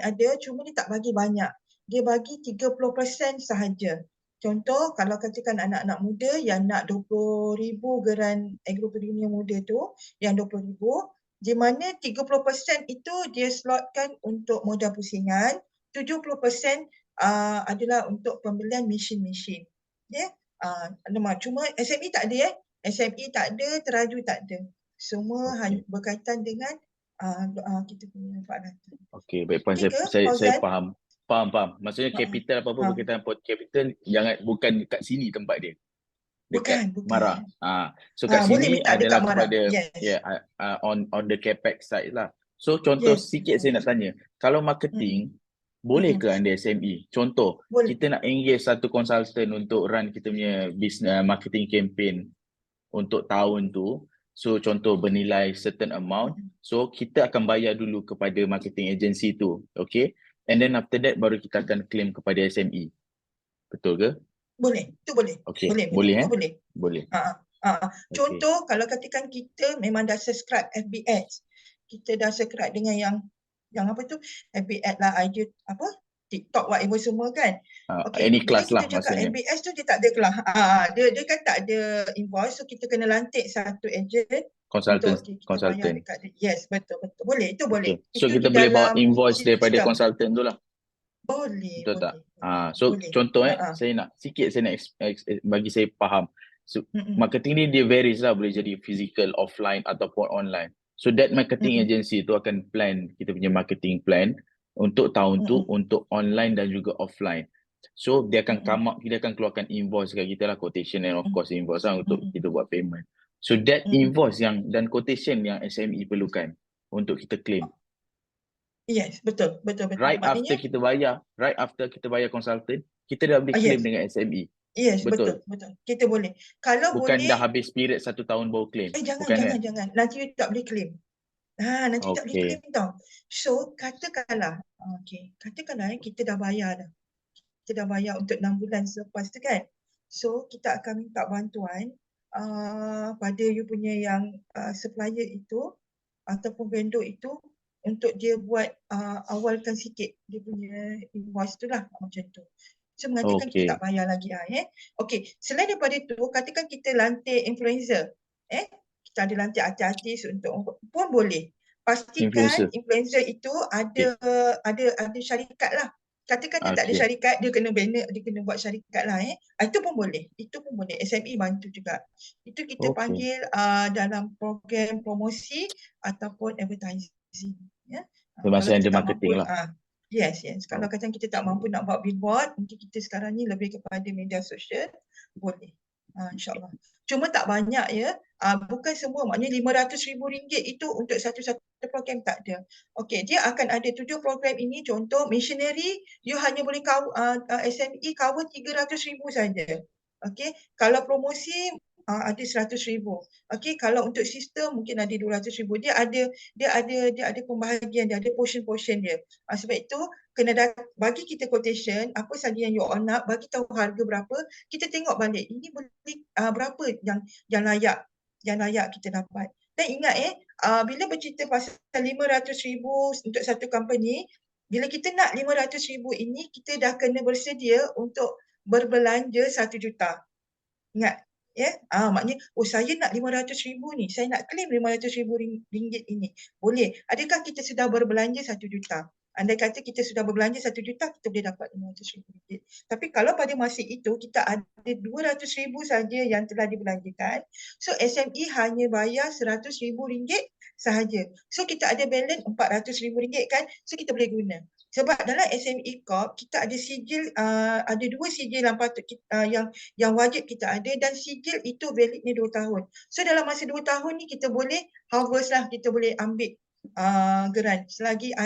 B: ada, cuma dia tak bagi banyak. Dia bagi 30% sahaja. Contoh, kalau katakan anak-anak muda yang nak 20,000 geran Agropreneur muda tu, yang 20,000, di mana 30% itu dia slotkan untuk modal pusingan, 70% adalah untuk pembelian mesin-mesin. Ya. Cuma SME tak ada SME tak ada, teraju tak ada. Semua hanya berkaitan dengan kita punya peralatan.
C: Okey, baik Puan, saya faham. Faham. Maksudnya capital apa-apa berkaitan capital bukan kat sini tempat dia. Dekat
B: Bukan.
C: Mara. So kat
B: Boleh
C: sini
B: minta dekat
C: adalah
B: Mara.
C: kepada
B: Yes.
C: on the capex side lah. So contoh
B: Yes.
C: sikit saya nak tanya. Kalau marketing boleh ke anda SME? Contoh,
B: Boleh.
C: kita nak engage satu consultant untuk run kita punya business marketing campaign untuk tahun tu. So contoh bernilai certain amount. So kita akan bayar dulu kepada marketing agency tu. Okay. And then after that baru kita akan claim kepada SME. Betul ke?
B: Boleh. Itu boleh.
C: Okay.
B: Boleh.
C: Boleh
B: Itu boleh.
C: Boleh.
B: Contoh kalau katakan kita memang dah subscribe FB Ads. Kita dah subscribe dengan yang apa tu? FB Ads lah, idea apa? TikTok whatever semua kan.
C: Any
B: bila
C: class
B: kita
C: lah
B: cakap
C: maksudnya.
B: FB Ads tu dia tak ada kelas. Dia kan tak ada invoice, so kita kena lantik satu agent
C: Consultant.
B: untuk kita bayar dekat dia. Yes, betul. Boleh, itu boleh.
C: So
B: Itu
C: kita
B: di
C: boleh bawa
B: dalam
C: invoice daripada
B: sistem.
C: consultant tu lah.
B: Boleh.
C: Betul tak? So
B: boleh.
C: contoh saya nak bagi saya faham. So marketing ni dia varies lah, boleh jadi physical, offline ataupun online. So that marketing agency tu akan plan kita punya marketing plan untuk tahun tu untuk online dan juga offline. So dia akan dia akan keluarkan invoice kat kita lah, quotation and of course invoice lah untuk kita buat payment. So that invoice dan quotation yang SME perlukan untuk kita claim.
B: Yes, betul.
C: Right after kita bayar consultant, kita dah boleh claim dengan SME.
B: Yes, betul. Kita boleh. Kalau
C: Bukan
B: boleh.
C: dah habis period 1 tahun baru claim.
B: Jangan. Nanti you tak boleh claim. Nanti tak boleh claim tau. So, katakanlah kita dah bayar dah. Kita dah bayar untuk 6 bulan selepas tu kan. So, kita akan minta bantuan pada you punya yang supplier itu ataupun vendor itu untuk dia buat awalkan sikit dia punya invoice tu lah, macam tu. So mengatakan kita tak bayar lagi Okey, selain daripada tu, katakan kita lantik influencer. Kita ada lantik artis-artis untuk pun boleh. Pastikan influencer itu ada syarikat lah. Katakan dia tak ada syarikat, dia kena banner, dia kena buat syarikat lah Itu pun boleh. SME bantu juga. Itu kita panggil dalam program promosi ataupun advertising.
C: Masih ada marketing lah.
B: Yes. Kalau kata kita tak mampu nak buat billboard, mungkin kita sekarang ni lebih kepada media sosial, boleh. InsyaAllah. Cuma tak banyak ya. Bukan semua. Maknanya RM500,000 itu untuk satu-satu program tak ada. Okey, dia akan ada 7 program ini. Contoh missionary, you hanya boleh SME cover RM300,000 saja. Okey, kalau promosi ada RM100,000. Okey, kalau untuk sistem mungkin ada RM200,000. Dia ada pembahagian dia, ada portion dia. Sebab itu kena bagi kita quotation, apa saja yang you all nak, bagi tahu harga berapa, kita tengok balik ini boleh berapa yang layak kita dapat. Dan ingat bila bercerita pasal RM500,000 untuk satu company, bila kita nak RM500,000 ini, kita dah kena bersedia untuk berbelanja RM1 juta. Ingat. Maknanya, saya nak RM500,000 ni, saya nak claim RM500,000 ini. Boleh. Adakah kita sudah berbelanja RM1 juta? Andai kata kita sudah berbelanja RM1 juta, kita boleh dapat RM500,000. Tapi kalau pada masa itu, kita ada RM200,000 saja yang telah dibelanjakan, so SME hanya bayar RM100,000 sahaja. So kita ada balance RM400,000 kan, so kita boleh guna. Sebab dalam SME Corp, kita ada sijil, ada 2 sijil yang patut yang wajib kita ada, dan sijil itu validnya 2 tahun. So dalam masa 2 tahun ni kita boleh harvest lah, kita boleh ambil geran. Selagi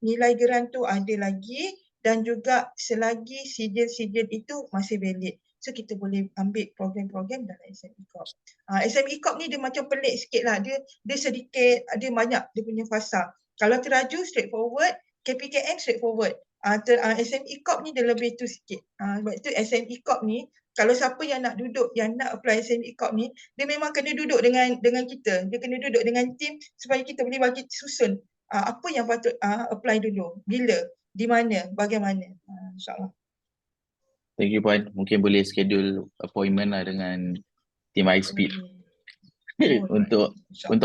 B: nilai geran tu ada lagi, dan juga selagi sijil-sijil itu masih valid. So kita boleh ambil program-program dalam SME Corp. SME Corp ni dia macam pelik sikit lah. Dia sedikit, dia banyak dia punya fasa. Kalau teraju straightforward, KPKM straightforward. SME Corp ni dia lebih tu sikit. Sebab itu SME Corp ni, kalau siapa yang nak duduk, yang nak apply SME Corp ni, dia memang kena duduk dengan kita. Dia kena duduk dengan tim supaya kita boleh bagi susun apa yang patut apply dulu. Bila, di mana, bagaimana. InsyaAllah.
C: Thank you Puan. Mungkin boleh schedule appointment lah dengan tim iSpeed untuk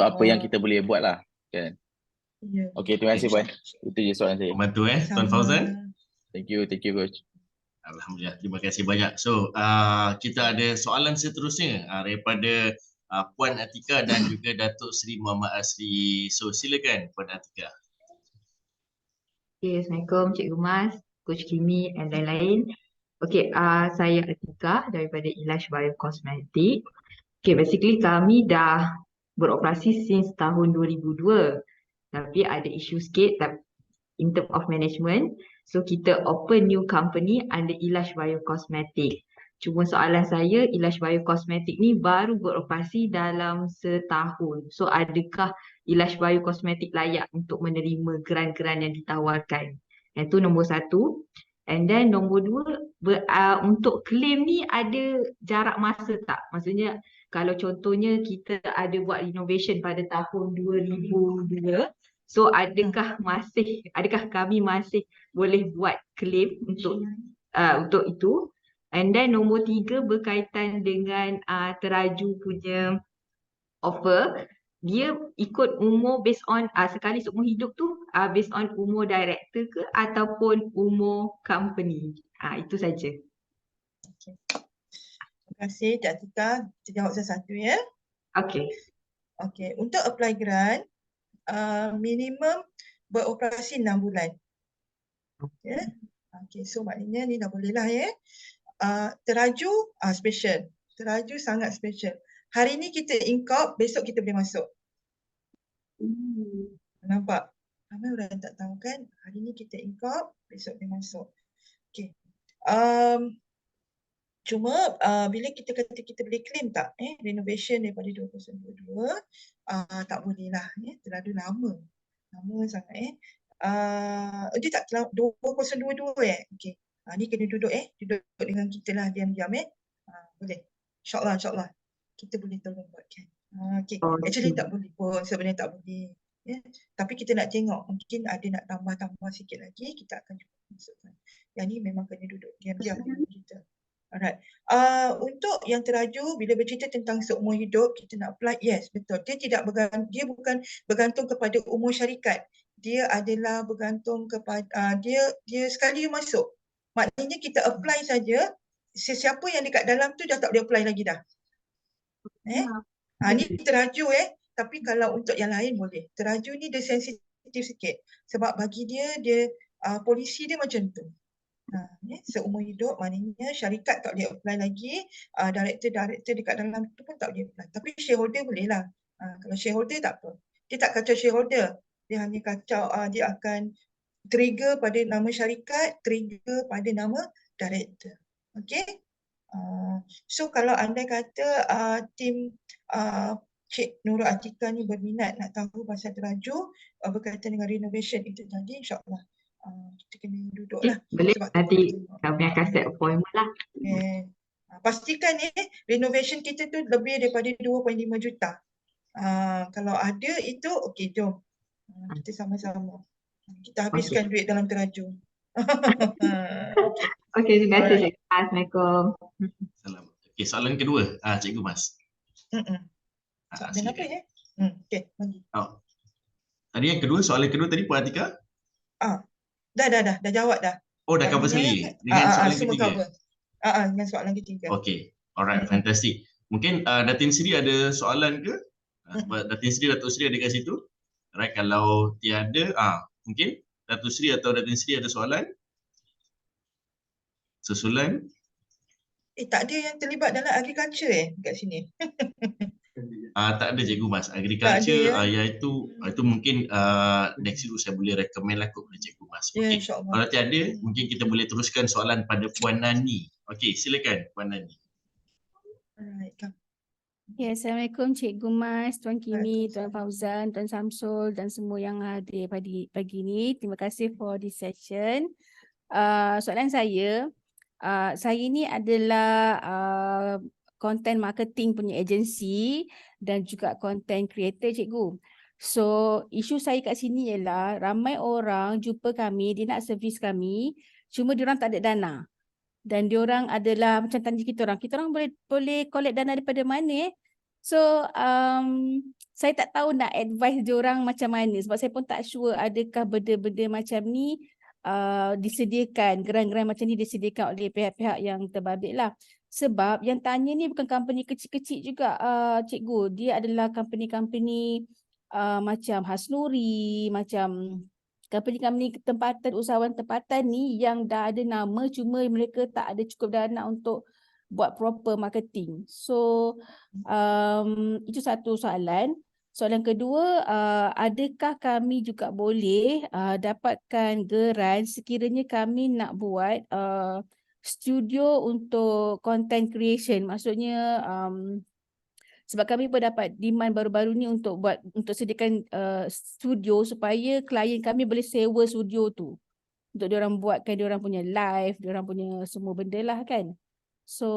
C: apa yang kita boleh buat lah kan. Okey, terima kasih Puan. Itu je soalan saya.
A: Membantu Tuan Fauzan.
C: Thank you coach.
A: Alhamdulillah, terima kasih banyak. So kita ada soalan seterusnya daripada Puan Atika dan juga Datuk Seri Muhammad Asri. So silakan Puan Atika.
H: Okay, Assalamualaikum Cikgu Mas, Coach Kimi dan lain-lain. Okay, saya Atika daripada Ilash Biocosmetic. Okay, basically kami dah beroperasi since tahun 2002. Tapi ada isu sikit in term of management. So kita open new company under Ilash Biocosmetic. Cuma soalan saya, Ilash Biocosmetic ni baru beroperasi dalam setahun. So adakah Ilash Biocosmetic layak untuk menerima geran-geran yang ditawarkan? Itu nombor satu. And then nombor dua, untuk claim ni ada jarak masa tak? Maksudnya kalau contohnya kita ada buat renovation pada tahun 2002, so adakah kami masih boleh buat claim untuk itu? And then nombor tiga berkaitan dengan teraju punya offer, dia ikut umur based on sekali seumur hidup tu based on umur director ke ataupun umur company? Itu saja.
B: Okay. Terima kasih Cik Atika. Kita jawab satu-satu ya.
H: Okay.
B: Okay, untuk apply grant, minimum beroperasi 6 bulan. Ya. Okay, so maknanya ni dah boleh lah ya. Teraju special. Teraju sangat special. Hari ni kita incorp, besok kita boleh masuk. Nampak? Ramai orang yang tak tahu kan, hari ni kita incorp, besok boleh masuk. Okay. Cuma bila kita kata kita boleh claim tak renovation daripada 2022, tak boleh lah, terlalu lama. Lama sangat dia tak 2022 okey. Ni kena duduk duduk dengan kita lah diam-diam boleh. InsyaAllah kita boleh tolong buatkan. Okey. Actually tak boleh pun, sebenarnya tak boleh. Tapi kita nak tengok mungkin ada nak tambah sikit lagi, kita akan cuba masukkan. Yang ni memang kena duduk diam-diam dengan kita. Alright. Untuk yang teraju, bila bercerita tentang seumur hidup, kita nak apply, yes, betul. Dia bukan bergantung kepada umur syarikat. Dia adalah bergantung kepada dia sekali masuk. Maknanya kita apply saja, sesiapa yang dekat dalam tu dah tak boleh apply lagi dah. Ni teraju tapi kalau untuk yang lain boleh. Teraju ni dia sensitif sikit sebab bagi dia polisi dia macam tu. Seumur hidup maknanya syarikat tak boleh apply lagi, director dekat dalam tu pun tak boleh apply. Tapi shareholder boleh lah. Kalau shareholder tak apa. Dia tak kacau shareholder. Dia hanya kacau, dia akan trigger pada nama syarikat, trigger pada nama director. Okay? So kalau anda kata tim Cik Nurul Atika ni berminat nak tahu pasal teraju berkaitan dengan renovation itu tadi, insyaAllah kita kena duduk lah.
H: Boleh, nanti kami akan set appointment lah.
B: Pastikan renovation kita tu lebih daripada 2.5 juta. Kalau ada itu, okey, jom. Kita sama-sama. Kita habiskan duit dalam teraju.
H: Okey, terima kasih. Assalamualaikum.
A: Okey, soalan kedua, Cikgu Mas.
B: Soalan apa okey, bagi.
A: Tadi yang kedua, soalan kedua tadi Puan Atika?
B: Dah jawab dah.
A: Oh, dah cover sekali dengan soalan ketiga.
B: Dengan soalan ketiga.
A: Okey, alright, fantastic. Mungkin Datin Sri ada soalan ke? Datin Sri, Datuk Sri ada kat situ? Alright, kalau tiada, mungkin Datuk Sri atau Datin Sri ada soalan? Susulan?
B: Tak ada yang terlibat dalam agriculture kat sini.
A: Tak ada Cikgu Mas. Agriculture itu mungkin next week saya boleh recommend lah kepada Cikgu Mas. Okay. Kalau tiada, mungkin kita boleh teruskan soalan pada Puan Nani. Okey, silakan Puan Nani.
I: Ya, Assalamualaikum Cikgu Mas, Tuan Kimi, Tuan Fauzan, Tuan Samsul dan semua yang hadir pagi ini. Terima kasih for this session. Soalan saya ni adalah content marketing punya agensi dan juga content creator Cikgu. So, isu saya kat sini ialah ramai orang jumpa kami, dia nak servis kami, cuma diorang tak ada dana. Dan diorang adalah macam tanya kita orang boleh collect dana daripada mana So, saya tak tahu nak advise diorang macam mana sebab saya pun tak sure adakah benda-benda macam ni disediakan, geran-geran macam ni disediakan oleh pihak-pihak yang terbabit lah. Sebab yang tanya ni bukan company kecil-kecil juga cikgu. Dia adalah company-company macam Hasnuri, macam company tempatan, usahawan tempatan ni yang dah ada nama cuma mereka tak ada cukup dana untuk buat proper marketing. So itu satu soalan. Soalan kedua, adakah kami juga boleh dapatkan geran sekiranya kami nak buat studio untuk content creation? Maksudnya sebab kami pun dapat demand baru-baru ni untuk sediakan studio supaya klien kami boleh sewa studio tu untuk diorang buatkan diorang punya live, diorang punya semua benda lah kan. So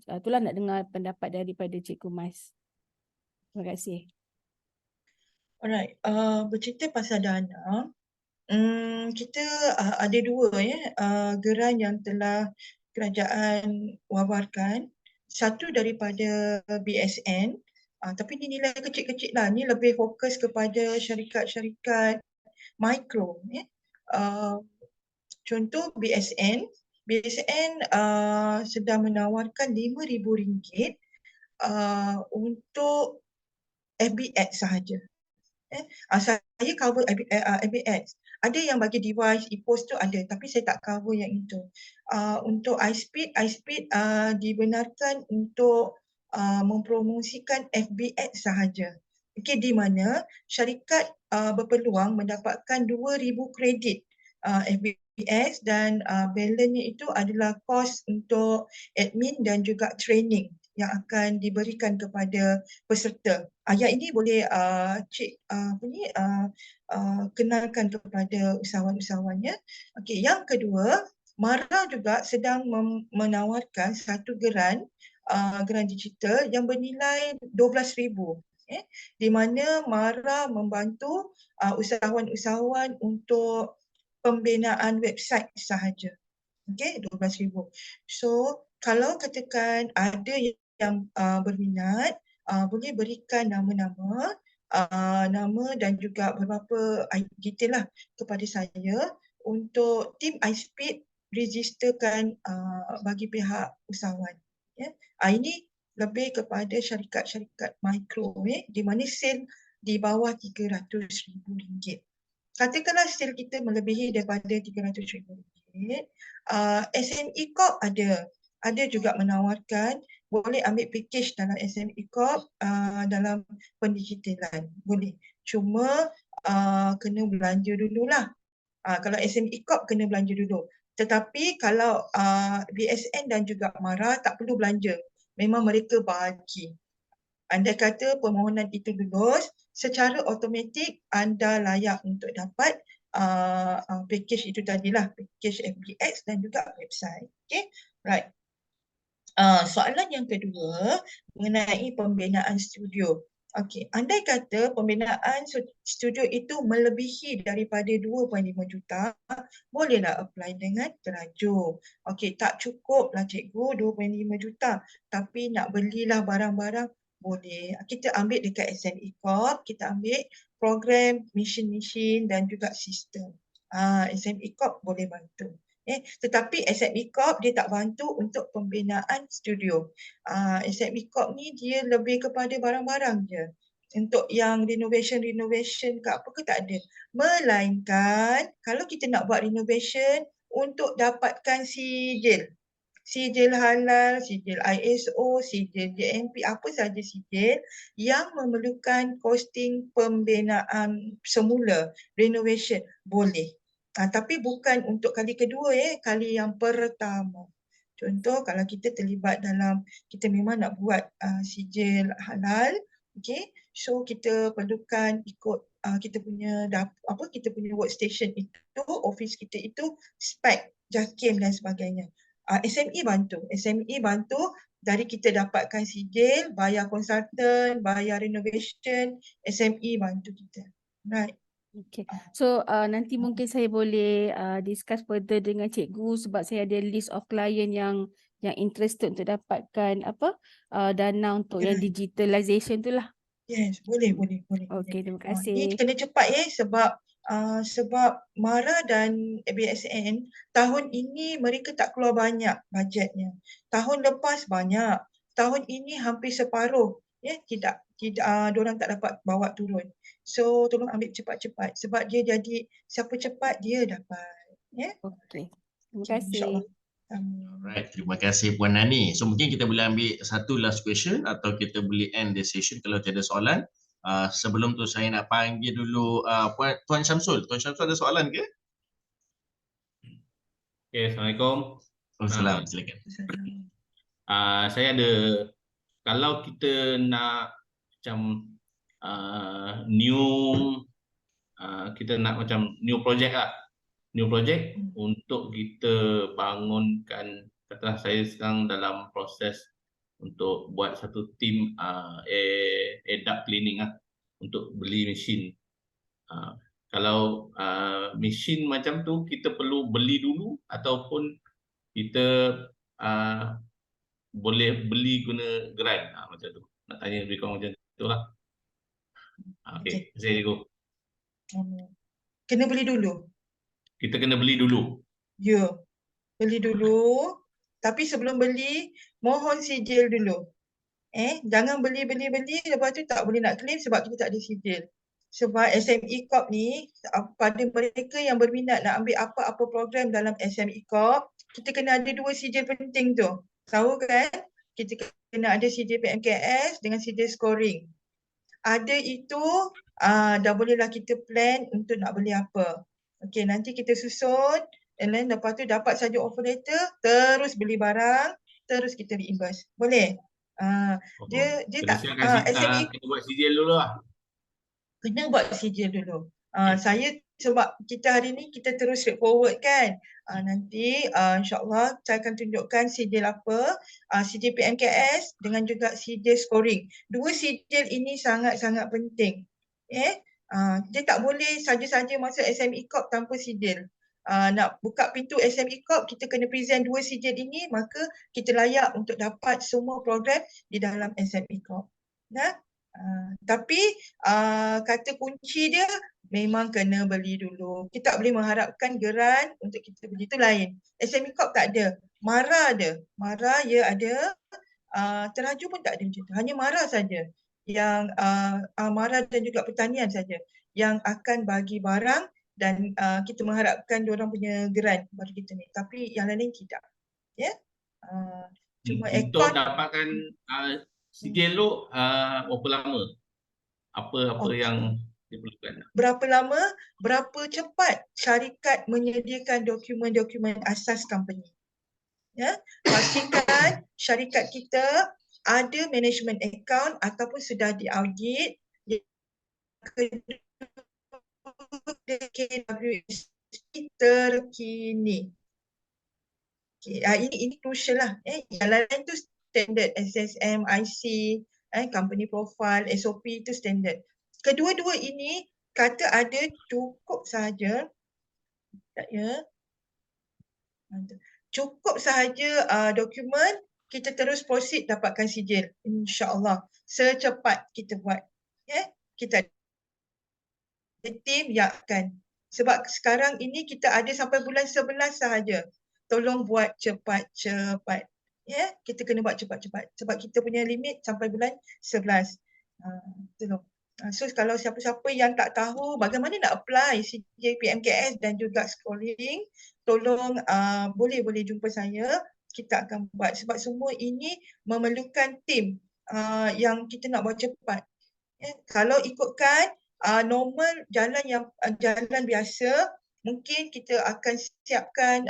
I: itulah nak dengar pendapat daripada Cikgu Mas. Terima kasih.
B: Alright, bercerita pasal dana, kita ada dua geran yang telah kerajaan wawarkan. Satu daripada BSN, tapi ni nilai kecil-kecil lah. Ni lebih fokus kepada syarikat-syarikat mikro. Contoh BSN sedang menawarkan RM5,000 untuk FB Ads sahaja. Saya cover FB Ads. Ada yang bagi device e-post tu ada, tapi saya tak cover yang itu. Untuk iSpeed dibenarkan untuk mempromosikan FB Ads sahaja. Okey, di mana syarikat berpeluang mendapatkan 2,000 kredit FB Ads dan balance itu adalah kos untuk admin dan juga training yang akan diberikan kepada peserta. Ayat ini boleh kenalkan kepada usahawan-usahawannya. Okey, yang kedua, MARA juga sedang menawarkan satu geran digital yang bernilai RM12,000. Di mana MARA membantu usahawan-usahawan untuk pembinaan website sahaja. Okey, RM12,000. So, kalau katakan ada yang berminat, boleh berikan nama dan juga beberapa detail lah kepada saya untuk tim iSpeed registerkan bagi pihak usahawan. Ini lebih kepada syarikat-syarikat mikro di mana sale di bawah RM300,000. Katakanlah sale kita melebihi daripada RM300,000. SME Corp ada juga menawarkan boleh ambil package dalam SME Corp dalam pendigitalan. Boleh. Cuma kena belanja dululah. Kalau SME Corp kena belanja dulu. Tetapi kalau BSN dan juga MARA tak perlu belanja. Memang mereka bagi. Andai kata permohonan itu lulus, secara automatik anda layak untuk dapat package itu tadilah, package FBX dan juga website. Okay, right. Soalan yang kedua mengenai pembinaan studio. Okey, andai kata pembinaan studio itu melebihi daripada 2.5 juta, bolehlah apply dengan teraju. Okey, tak cukup lah cikgu 2.5 juta, tapi nak belilah barang-barang, boleh. Kita ambil dekat SME Corp, kita ambil program mesin-mesin dan juga sistem. SME Corp boleh bantu. Tetapi SME Corp dia tak bantu untuk pembinaan studio. SME Corp ni dia lebih kepada barang-barang je. Untuk yang renovation ke apa ke tak ada. Melainkan kalau kita nak buat renovation untuk dapatkan sijil halal, sijil ISO, sijil JMP, apa sahaja sijil yang memerlukan costing pembinaan semula, renovation, boleh. Tapi bukan untuk kali kedua, kali yang pertama. Contoh kalau kita terlibat dalam, kita memang nak buat sijil halal, okay? So kita perlukan ikut kita punya kita punya workstation itu, office kita itu spek, JAKIM dan sebagainya. SME bantu dari kita dapatkan sijil, bayar konsultan, bayar renovation, SME bantu kita. Right.
I: Okay. So nanti mungkin saya boleh discuss further dengan cikgu sebab saya ada list of client yang interested untuk dapatkan dana untuk yang digitalization tu lah.
B: Yes, boleh.
I: Okay, terima kasih.
B: Ini kena cepat sebab MARA dan BSN tahun ini mereka tak keluar banyak bajetnya. Tahun lepas banyak. Tahun ini hampir separuh tidak diorang tak dapat bawa turun. So tolong ambil cepat-cepat sebab dia jadi siapa cepat dia dapat.
I: Okey. Terima
B: Okay,
I: kasih.
B: InsyaAllah.
A: Alright, terima kasih Puan Nani. So mungkin kita boleh ambil satu last question atau kita boleh end the session kalau tiada soalan. Sebelum tu saya nak panggil dulu Tuan Syamsul. Tuan Syamsul ada soalan ke?
D: Okay, Assalamualaikum.
A: Waalaikumsalam, silakan.
D: Saya ada, kalau kita nak macam kita nak macam new project lah. New project untuk kita bangunkan, katalah saya sekarang dalam proses untuk buat satu tim duct cleaning lah untuk beli mesin. Kalau mesin macam tu kita perlu beli dulu ataupun kita boleh beli guna grant macam tu. Nak tanya lebih kurang macam tu lah. Okey, saya cikgu.
B: Kena beli dulu.
D: Kita kena beli dulu.
B: Ya, beli dulu. Tapi sebelum beli, mohon sijil dulu. Jangan beli, lepas tu tak boleh nak claim sebab kita tak ada sijil. Sebab SME Corp ni, pada mereka yang berminat nak ambil apa-apa program dalam SME Corp, kita kena ada 2 sijil penting tu. Tahu kan? Kita kena ada sijil PMKS dengan sijil scoring. Ada itu, dah bolehlah kita plan untuk nak beli apa. Okey, nanti kita susun, and then lepas tu dapat saja offer letter, terus beli barang, terus kita reimburse. Boleh? Dia tak SME
D: kena buat sijil dulu lah.
B: Kena buat sijil dulu. Saya sebab kita hari ni kita terus straightforward kan. Nanti insyaAllah saya akan tunjukkan sijil apa, sijil PMKS dengan juga sijil scoring. 2 sijil ini sangat-sangat penting. Dia tak boleh saja-saja masuk SME Corp tanpa sijil. Nak buka pintu SME Corp, kita kena present 2 sijil ini, maka kita layak untuk dapat semua program di dalam SME Corp. Tapi kata kunci dia memang kena beli dulu. Kita tak boleh mengharapkan geran untuk kita beli, itu lain. SME Corp tak ada. MARA ada. MARA ia ada, teraju pun tak ada macam tu. Hanya MARA saja yang MARA dan juga pertanian saja yang akan bagi barang dan kita mengharapkan diorang punya geran kepada kita ni. Tapi yang lain tidak. Cuma
D: untuk dapatkan sijil tu berapa lama? Apa yang diperlukan?
B: Berapa lama, berapa cepat syarikat menyediakan dokumen-dokumen asas company. Pastikan syarikat kita ada management account ataupun sudah diaudit. KWSP terkini. Ini crucial lah. Yang lain tu standard SSM, IC, company profile, SOP itu standard. Kedua-dua ini kata ada cukup sahaja. Cukup sahaja dokumen, kita terus proceed dapatkan sijil. InsyaAllah. Secepat kita buat. Kita ada tim yang akan. Sebab sekarang ini kita ada sampai bulan 11 sahaja. Tolong buat cepat-cepat. Kita kena buat cepat-cepat. Sebab kita punya limit sampai bulan 11. Tolong. So kalau siapa-siapa yang tak tahu bagaimana nak apply CJ PMKS dan juga scoring, tolong boleh jumpa saya, kita akan buat. Sebab semua ini memerlukan tim yang kita nak buat cepat. Kalau ikutkan normal jalan biasa, mungkin kita akan siapkan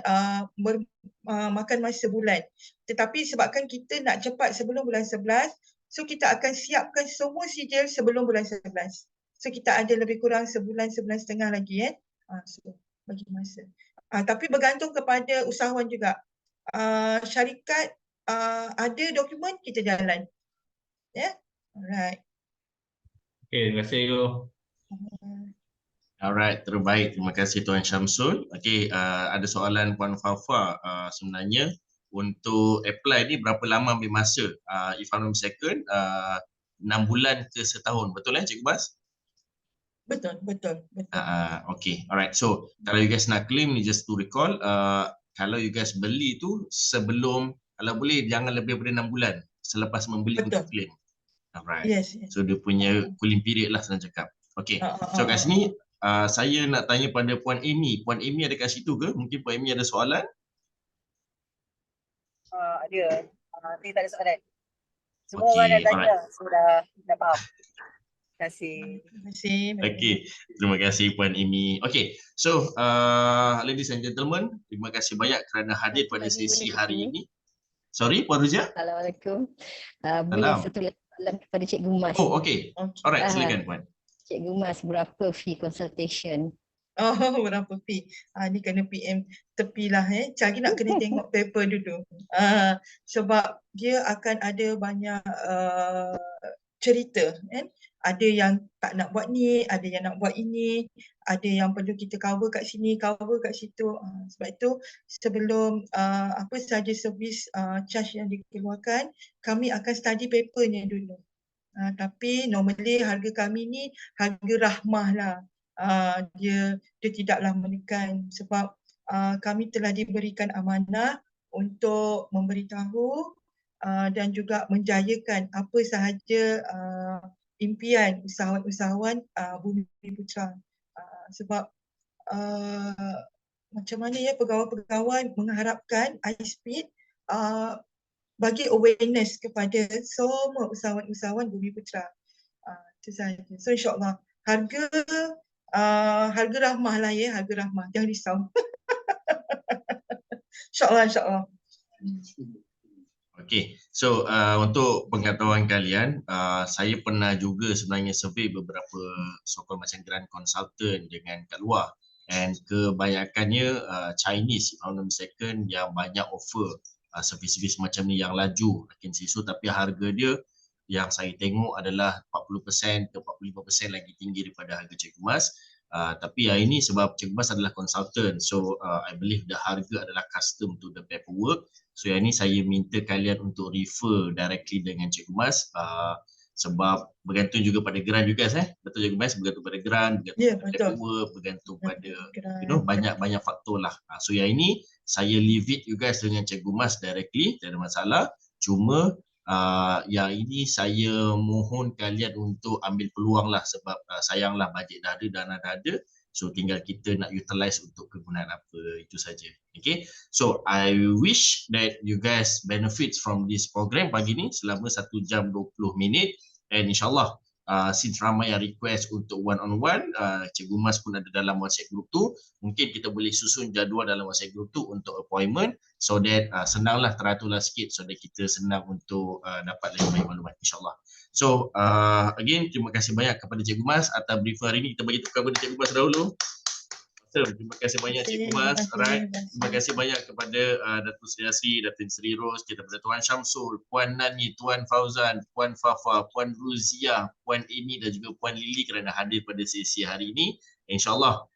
B: makan masa sebulan. Tetapi sebabkan kita nak cepat sebelum bulan 11, so kita akan siapkan semua sijil sebelum bulan 11. So kita ada lebih kurang sebulan, sebulan setengah lagi. So bagi masa. Tapi bergantung kepada usahawan juga. Syarikat ada dokumen, kita jalan. Alright.
D: Okay, terima kasih Guru.
A: Alright, terbaik. Terima kasih Tuan Syamsul. Okey, ada soalan Puan Fafa sebenarnya untuk apply ni berapa lama ambil masa? If I'm not mistaken, 6 bulan ke setahun. Betul Cikgu Bas?
B: Betul.
A: Okay, alright. So, kalau you guys nak claim ni, just to recall, kalau you guys beli tu sebelum, kalau boleh jangan lebih daripada 6 bulan selepas membeli untuk claim. Alright.
B: Yes.
A: So dia punya cooling period lah senang cakap. Okay. So kat sini saya nak tanya pada Puan Amy. Puan Amy ada kat situ ke? Mungkin Puan Amy ada soalan?
J: Ada. Tapi tak ada soalan. Semua
A: Okey,
J: orang dah tanya,
A: alright.
J: so dah faham. Terima kasih.
B: Terima kasih.
A: Okay, terima kasih Puan Amy. Okay, so ladies and gentlemen, terima kasih banyak kerana hadir
E: Satu
A: pada
E: lagi
A: sesi
E: boleh
A: hari
E: ke?
A: ini. Sorry, Puan Ruzia?
E: Assalamualaikum. Boleh
A: Salam.
E: satu lagi soalan kepada Cikgu Mas.
A: Oh, okay. Alright, silakan Puan.
E: Cikgu Mas, berapa fee consultation?
B: Oh, berapa fee? Ni kena PM tepi lah Cari nak kena tengok paper dulu. Sebab dia akan ada banyak cerita kan. Ada yang tak nak buat ni, ada yang nak buat ini, ada yang perlu kita cover kat sini, cover kat situ. Sebab itu sebelum apa sahaja servis charge yang dikeluarkan, kami akan study papernya dulu. Tapi normally harga kami ni harga rahmah lah. Dia tidaklah menekan sebab kami telah diberikan amanah untuk memberitahu dan juga menjayakan apa sahaja impian usahawan-usahawan Bumi Putra. Sebab macam mana pegawai-pegawai mengharapkan iSpeed bagi awareness kepada semua usahawan-usahawan Bumi Putra. Itu sahaja. So insyaAllah harga rahmah lah harga rahmah. Jangan risau. InsyaAllah.
A: Okay, so untuk pengetahuan kalian, saya pernah juga sebenarnya survey beberapa so-called macam grand consultant dengan kat luar, and kebanyakannya Chinese, if I'm not mistaken, yang banyak offer servis-servis macam ni yang laju agency. So tapi harga dia yang saya tengok adalah 40% ke 45% lagi tinggi daripada harga Cikgu Mas. Tapi yang ini sebab Cikgu Mas adalah consultant, so I believe the harga adalah custom to the paperwork. So yang ini saya minta kalian untuk refer directly dengan Cikgu Mas, sebab bergantung juga pada grant juga betul Cikgu Mas, bergantung pada grant, bergantung pada paperwork, bergantung pada banyak faktor lah. So yang ini saya leave it you guys dengan Cikgu Mas directly, tak ada masalah. Cuma yang ini saya mohon kalian untuk ambil peluang lah, sebab sayanglah bajet dah ada, dana dah ada. So tinggal kita nak utilize untuk kegunaan apa, itu saja. Okay, so I wish that you guys benefit from this program pagi ni selama 1 jam 20 minit, and insyaAllah since ramai yang request untuk one-on-one, Cikgu Mas pun ada dalam WhatsApp group tu. Mungkin kita boleh susun jadual dalam WhatsApp group tu untuk appointment, so that senanglah, teraturlah sikit, so that kita senang untuk dapat lagi banyak maklumat insyaAllah. So again, terima kasih banyak kepada Cikgu Mas atas briefing hari ini. Kita bagi tukar pada Cikgu Mas dahulu. Terima kasih banyak Cikgu Mas. Alright. Terima kasih banyak kepada Datuk Seri Asri, Datin Seri Ros, kepada Tuan Syamsul, Puan Nani, Tuan Fauzan, Puan Fafa, Puan Ruzia, Puan Amy dan juga Puan Lily kerana hadir pada sesi hari ini. InsyaAllah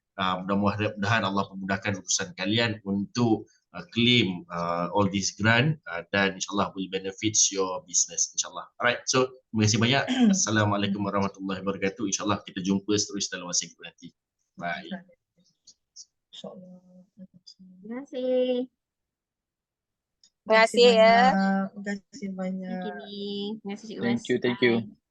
A: mudah-mudahan Allah memudahkan urusan kalian untuk claim all this grant, dan insyaAllah will benefits your business insyaAllah. Alright, so terima kasih banyak. Assalamualaikum warahmatullahi wabarakatuh. InsyaAllah kita jumpa seterusnya dalam WhatsApp group nanti. Bye.
G: Terima kasih.
F: Terima kasih ya.
B: Terima kasih banyak.
G: Terima kasih Cikgu Mas.
C: Thank you.
G: Bye.